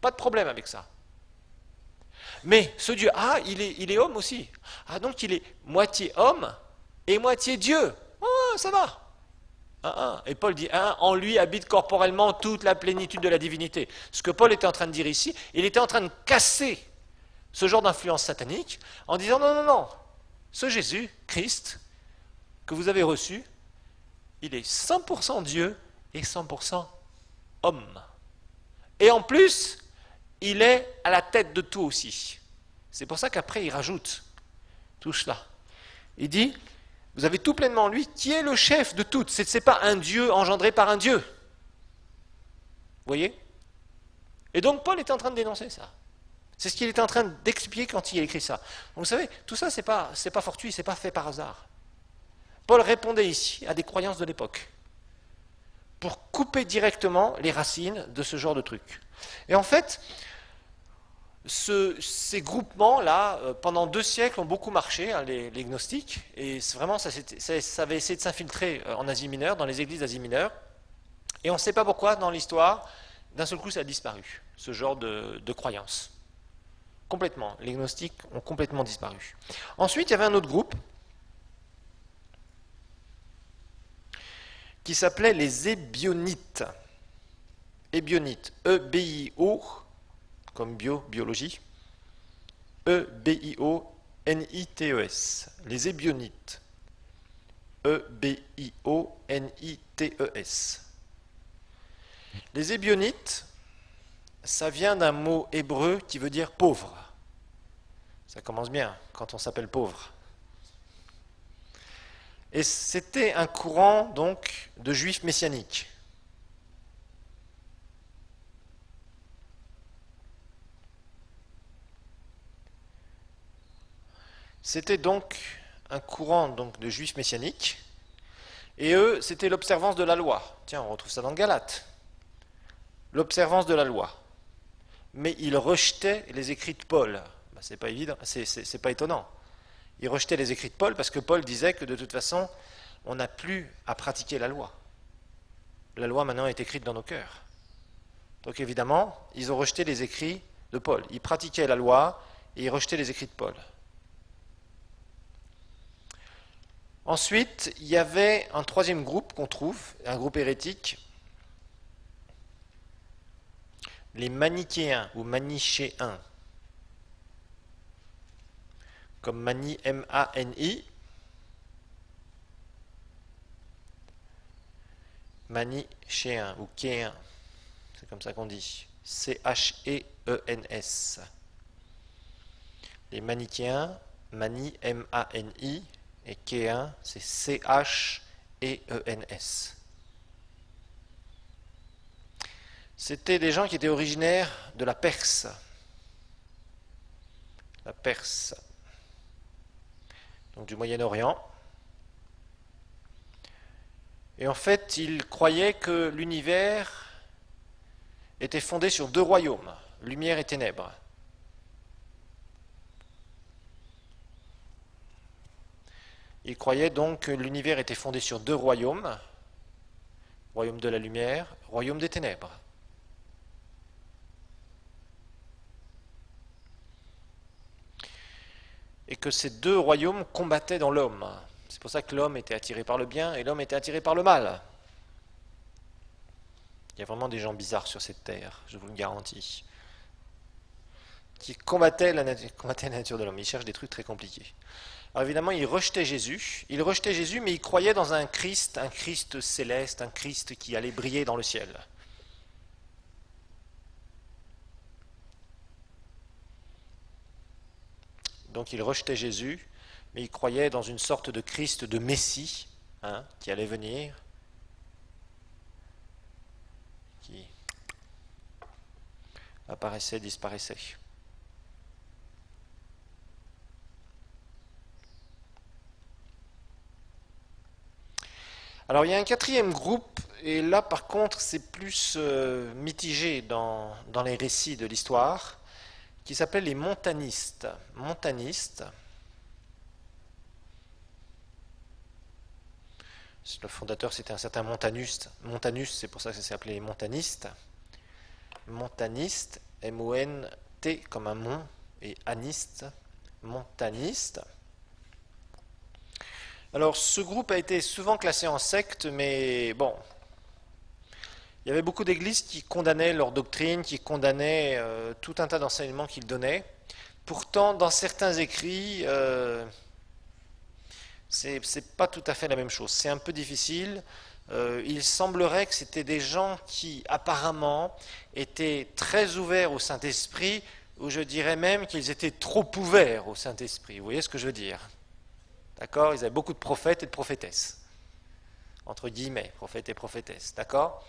Pas de problème avec ça. Mais ce Dieu, il est homme aussi. Ah, donc il est moitié homme et moitié Dieu. Oh, ça va. Et Paul dit, en lui habite corporellement toute la plénitude de la divinité. Ce que Paul était en train de dire ici, il était en train de casser ce genre d'influence satanique en disant, non, ce Jésus, Christ, que vous avez reçu, il est 100% Dieu et 100% homme. Et en plus, il est à la tête de tout aussi. C'est pour ça qu'après, il rajoute tout cela. Il dit, vous avez tout pleinement en lui, qui est le chef de tout. Ce n'est pas un Dieu engendré par un Dieu. Vous voyez ? Et donc, Paul était en train de dénoncer ça. C'est ce qu'il était en train d'expliquer quand il a écrit ça. Donc, vous savez, tout ça, c'est pas fortuit, c'est pas fait par hasard. Paul répondait ici à des croyances de l'époque pour couper directement les racines de ce genre de trucs. Et en fait, ces groupements-là, pendant 2 siècles, ont beaucoup marché, hein, les gnostiques, et vraiment, ça avait essayé de s'infiltrer en Asie mineure, dans les églises d'Asie mineure, et on ne sait pas pourquoi, dans l'histoire, d'un seul coup, ça a disparu, ce genre de croyance. Complètement. Les gnostiques ont complètement disparu. Ensuite, il y avait un autre groupe qui s'appelait les Ébionites. Ébionites, E-B-I-O, comme biologie, E-B-I-O-N-I-T-E-S, les Ébionites, E-B-I-O-N-I-T-E-S. Les Ébionites, ça vient d'un mot hébreu qui veut dire pauvre. Ça commence bien quand on s'appelle pauvre. Et c'était un courant donc de juifs messianiques. C'était donc un courant donc, de juifs messianiques, et eux, c'était l'observance de la loi. Tiens, on retrouve ça dans Galates. L'observance de la loi. Mais ils rejetaient les écrits de Paul. Ben, c'est pas évident, c'est pas étonnant. Ils rejetaient les écrits de Paul parce que Paul disait que de toute façon, on n'a plus à pratiquer la loi. La loi maintenant est écrite dans nos cœurs. Donc évidemment, ils ont rejeté les écrits de Paul. Ils pratiquaient la loi et ils rejetaient les écrits de Paul. Ensuite, il y avait un troisième groupe qu'on trouve, un groupe hérétique, les manichéens ou manichéens, comme mani, M-A-N-I, manichéens ou chéens, c'est comme ça qu'on dit, C-H-E-E-N-S. Les manichéens, mani, M-A-N-I, et chéens, c'est C-H-E-E-N-S. C'était des gens qui étaient originaires de la Perse. La Perse. Donc du Moyen-Orient. Et en fait, ils croyaient que l'univers était fondé sur deux royaumes, lumière et ténèbres. Ils croyaient donc que l'univers était fondé sur deux royaumes, royaume de la lumière, royaume des ténèbres. Et que ces deux royaumes combattaient dans l'homme. C'est pour ça que l'homme était attiré par le bien et l'homme était attiré par le mal. Il y a vraiment des gens bizarres sur cette terre, je vous le garantis, qui combattaient la nature de l'homme. Ils cherchent des trucs très compliqués. Alors évidemment, ils rejetaient Jésus, mais ils croyaient dans un Christ céleste, un Christ qui allait briller dans le ciel. Donc ils rejetaient Jésus, mais ils croyaient dans une sorte de Christ, de Messie, qui allait venir, qui apparaissait, disparaissait. Alors il y a un quatrième groupe, et là par contre c'est plus mitigé dans les récits de l'histoire, qui s'appelle les montanistes. Montanistes. Le fondateur c'était un certain Montanus. Montanus, c'est pour ça que ça s'est appelé les montanistes. Montanistes, M-O-N-T comme un mont, et aniste, montanistes. Alors ce groupe a été souvent classé en secte, mais bon, il y avait beaucoup d'églises qui condannaient leur doctrine, qui condamnaient tout un tas d'enseignements qu'ils donnaient. Pourtant, dans certains écrits, c'est pas tout à fait la même chose. C'est un peu difficile. Il semblerait que c'était des gens qui, apparemment, étaient très ouverts au Saint-Esprit, ou je dirais même qu'ils étaient trop ouverts au Saint-Esprit. Vous voyez ce que je veux dire? D'accord? Ils avaient beaucoup de prophètes et de prophétesses. Entre guillemets, prophètes et prophétesses. D'accord?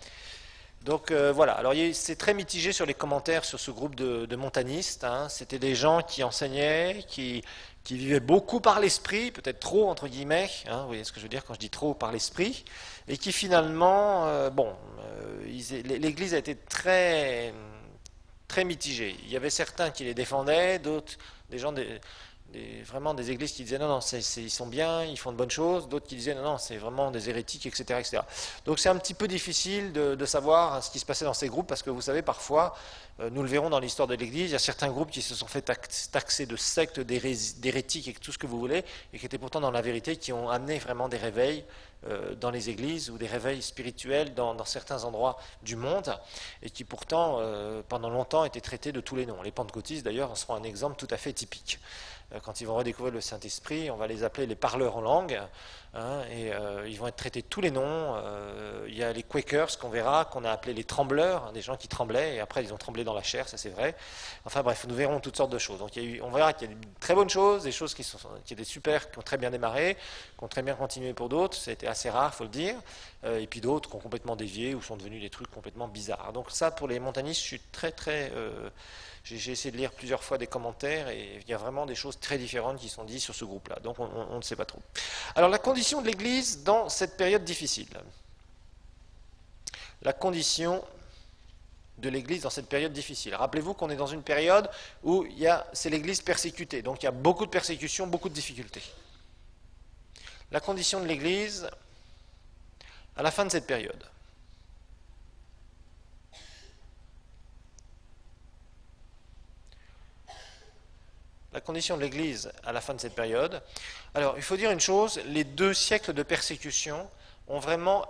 Donc voilà, alors c'est très mitigé sur les commentaires sur ce groupe de montanistes. C'était des gens qui enseignaient, qui vivaient beaucoup par l'esprit, peut-être trop entre guillemets, vous voyez ce que je veux dire quand je dis trop par l'esprit, et qui finalement, l'Église a été très, très mitigée. Il y avait certains qui les défendaient, d'autres, des gens vraiment des églises qui disaient non, ils sont bien, ils font de bonnes choses, d'autres qui disaient non, c'est vraiment des hérétiques, etc., etc. Donc c'est un petit peu difficile de savoir ce qui se passait dans ces groupes, parce que vous savez, parfois, nous le verrons dans l'histoire de l'Église, il y a certains groupes qui se sont fait taxer de sectes, d'hérétiques et tout ce que vous voulez, et qui étaient pourtant dans la vérité, qui ont amené vraiment des réveils dans les églises, ou des réveils spirituels dans certains endroits du monde, et qui pourtant, pendant longtemps, étaient traités de tous les noms. Les pentecôtistes, d'ailleurs, en seront un exemple tout à fait typique. Quand ils vont redécouvrir le Saint-Esprit, on va les appeler les parleurs en langue, et ils vont être traités de tous les noms. Il y a les Quakers qu'on verra, qu'on a appelés les trembleurs, des gens qui tremblaient, et après ils ont tremblé dans la chair, ça c'est vrai. Enfin bref, nous verrons toutes sortes de choses. Donc on verra qu'il y a des très bonnes choses, des choses qui étaient super, qui ont très bien démarré, qui ont très bien continué pour d'autres. Ça a été assez rares, il faut le dire, et puis d'autres qui ont complètement dévié ou sont devenus des trucs complètement bizarres. Donc ça, pour les montanistes, je suis j'ai essayé de lire plusieurs fois des commentaires et il y a vraiment des choses très différentes qui sont dites sur ce groupe-là. Donc on ne sait pas trop. Alors la condition de l'Église dans cette période difficile. La condition de l'Église dans cette période difficile. Rappelez-vous qu'on est dans une période où c'est l'Église persécutée, donc il y a beaucoup de persécutions, beaucoup de difficultés. La condition de l'Église à la fin de cette période. La condition de l'Église à la fin de cette période. Alors, il faut dire une chose, les 2 siècles de persécution ont vraiment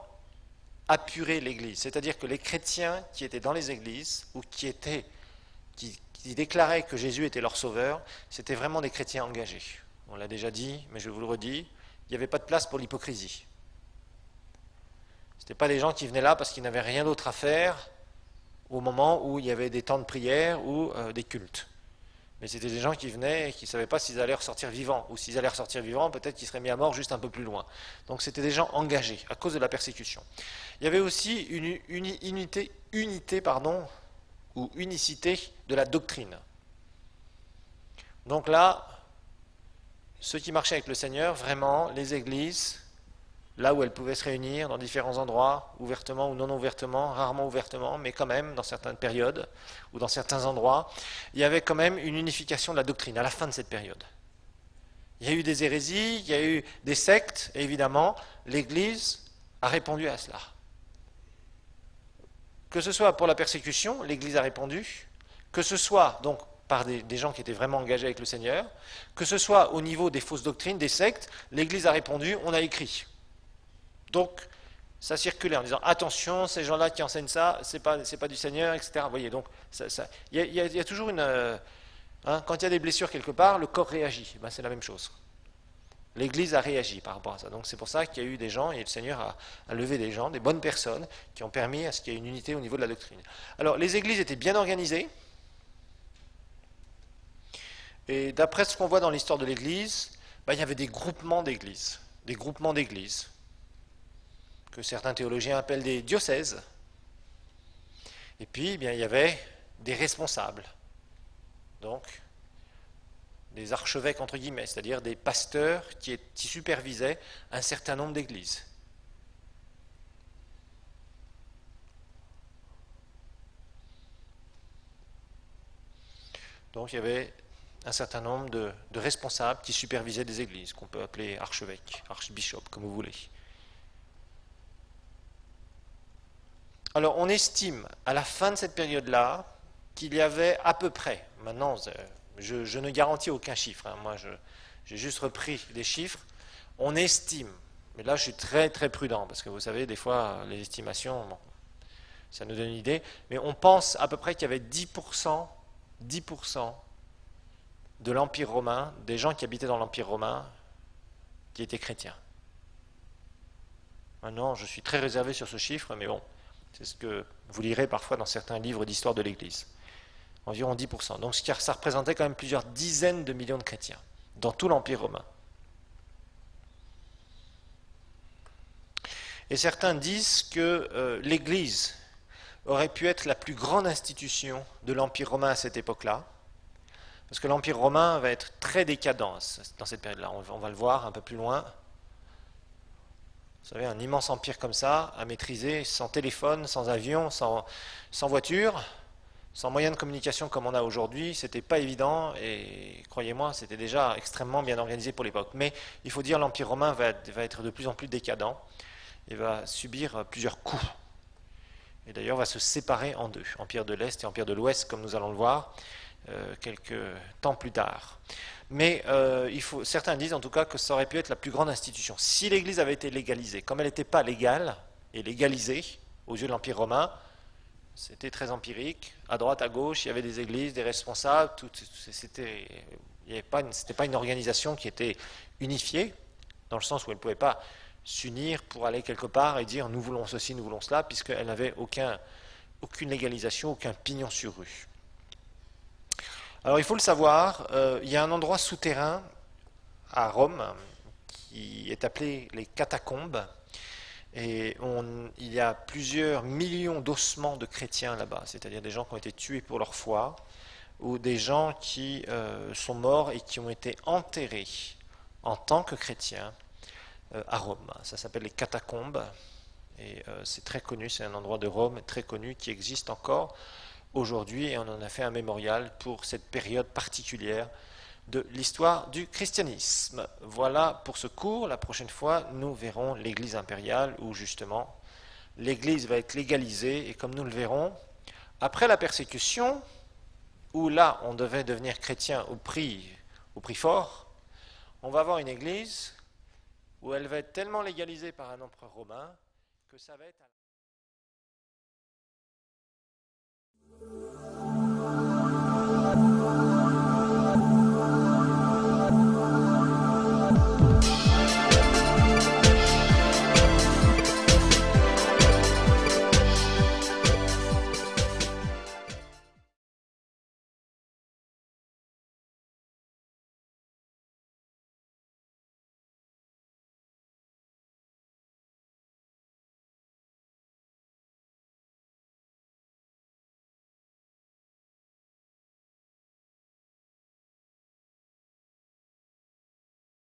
apuré l'Église. C'est-à-dire que les chrétiens qui étaient dans les églises, ou qui déclaraient que Jésus était leur sauveur, c'était vraiment des chrétiens engagés. On l'a déjà dit, mais je vous le redis, il n'y avait pas de place pour l'hypocrisie. Ce n'étaient pas des gens qui venaient là parce qu'ils n'avaient rien d'autre à faire au moment où il y avait des temps de prière ou des cultes. Mais c'était des gens qui venaient et qui ne savaient pas s'ils allaient ressortir vivants. Ou s'ils allaient ressortir vivants, peut-être qu'ils seraient mis à mort juste un peu plus loin. Donc c'était des gens engagés à cause de la persécution. Il y avait aussi une unicité de la doctrine. Donc là, ceux qui marchaient avec le Seigneur, vraiment, les églises, là où elles pouvaient se réunir, dans différents endroits, ouvertement ou non ouvertement, rarement ouvertement, mais quand même, dans certaines périodes, ou dans certains endroits, il y avait quand même une unification de la doctrine à la fin de cette période. Il y a eu des hérésies, il y a eu des sectes, et évidemment, l'Église a répondu à cela. Que ce soit pour la persécution, l'Église a répondu, que ce soit donc par des gens qui étaient vraiment engagés avec le Seigneur, que ce soit au niveau des fausses doctrines, des sectes, l'Église a répondu, on a écrit. Donc, ça circulait en disant attention, ces gens-là qui enseignent ça, c'est pas du Seigneur, etc. Vous voyez, donc il y a toujours quand il y a des blessures quelque part, le corps réagit. Ben, c'est la même chose. L'Église a réagi par rapport à ça. Donc c'est pour ça qu'il y a eu des gens, et le Seigneur a levé des gens, des bonnes personnes, qui ont permis à ce qu'il y ait une unité au niveau de la doctrine. Alors les églises étaient bien organisées, et d'après ce qu'on voit dans l'histoire de l'Église, ben, il y avait des groupements d'églises, que certains théologiens appellent des diocèses. Et puis, eh bien, il y avait des responsables, donc des archevêques entre guillemets, c'est-à-dire des pasteurs qui supervisaient un certain nombre d'églises. Donc il y avait un certain nombre de responsables qui supervisaient des églises, qu'on peut appeler archevêques, archbishop, comme vous voulez. Alors on estime à la fin de cette période-là qu'il y avait à peu près, maintenant je ne garantis aucun chiffre, hein, moi j'ai juste repris des chiffres, on estime, mais là je suis très très prudent, parce que vous savez, des fois les estimations, bon, ça nous donne une idée, mais on pense à peu près qu'il y avait 10% de l'Empire romain, des gens qui habitaient dans l'Empire romain, qui étaient chrétiens. Maintenant, je suis très réservé sur ce chiffre, mais bon, c'est ce que vous lirez parfois dans certains livres d'histoire de l'Église. Environ 10%. Donc ça représentait quand même plusieurs dizaines de millions de chrétiens dans tout l'Empire romain. Et certains disent que l'Église aurait pu être la plus grande institution de l'Empire romain à cette époque-là, parce que l'Empire romain va être très décadent dans cette période-là. On va le voir un peu plus loin. Vous savez, un immense empire comme ça, à maîtriser, sans téléphone, sans avion, sans voiture, sans moyens de communication comme on a aujourd'hui, c'était pas évident, et croyez-moi, c'était déjà extrêmement bien organisé pour l'époque. Mais il faut dire, l'Empire romain va être de plus en plus décadent, et va subir plusieurs coups. Et d'ailleurs va se séparer en 2, Empire de l'Est et Empire de l'Ouest, comme nous allons le voir quelques temps plus tard. Mais certains disent en tout cas que ça aurait pu être la plus grande institution. Si l'Église avait été légalisée, comme elle n'était pas légale et légalisée aux yeux de l'Empire romain, c'était très empirique, à droite, à gauche, il y avait des églises, des responsables, c'était pas une organisation qui était unifiée, dans le sens où elle ne pouvait pas s'unir pour aller quelque part et dire nous voulons ceci, nous voulons cela, puisqu'elle n'avait aucune légalisation, aucun pignon sur rue. Alors il faut le savoir, il y a un endroit souterrain à Rome qui est appelé les catacombes, Et il y a plusieurs millions d'ossements de chrétiens là-bas, c'est-à-dire des gens qui ont été tués pour leur foi, ou des gens qui sont morts et qui ont été enterrés en tant que chrétiens à Rome. Ça s'appelle les catacombes, et c'est très connu, c'est un endroit de Rome très connu qui existe encore aujourd'hui, et on en a fait un mémorial pour cette période particulière de l'histoire du christianisme. Voilà pour ce cours. La prochaine fois, nous verrons l'Église impériale, où justement l'Église va être légalisée, et comme nous le verrons, après la persécution, où là on devait devenir chrétien au prix fort, on va avoir une Église où elle va être tellement légalisée par un empereur romain que ça va être...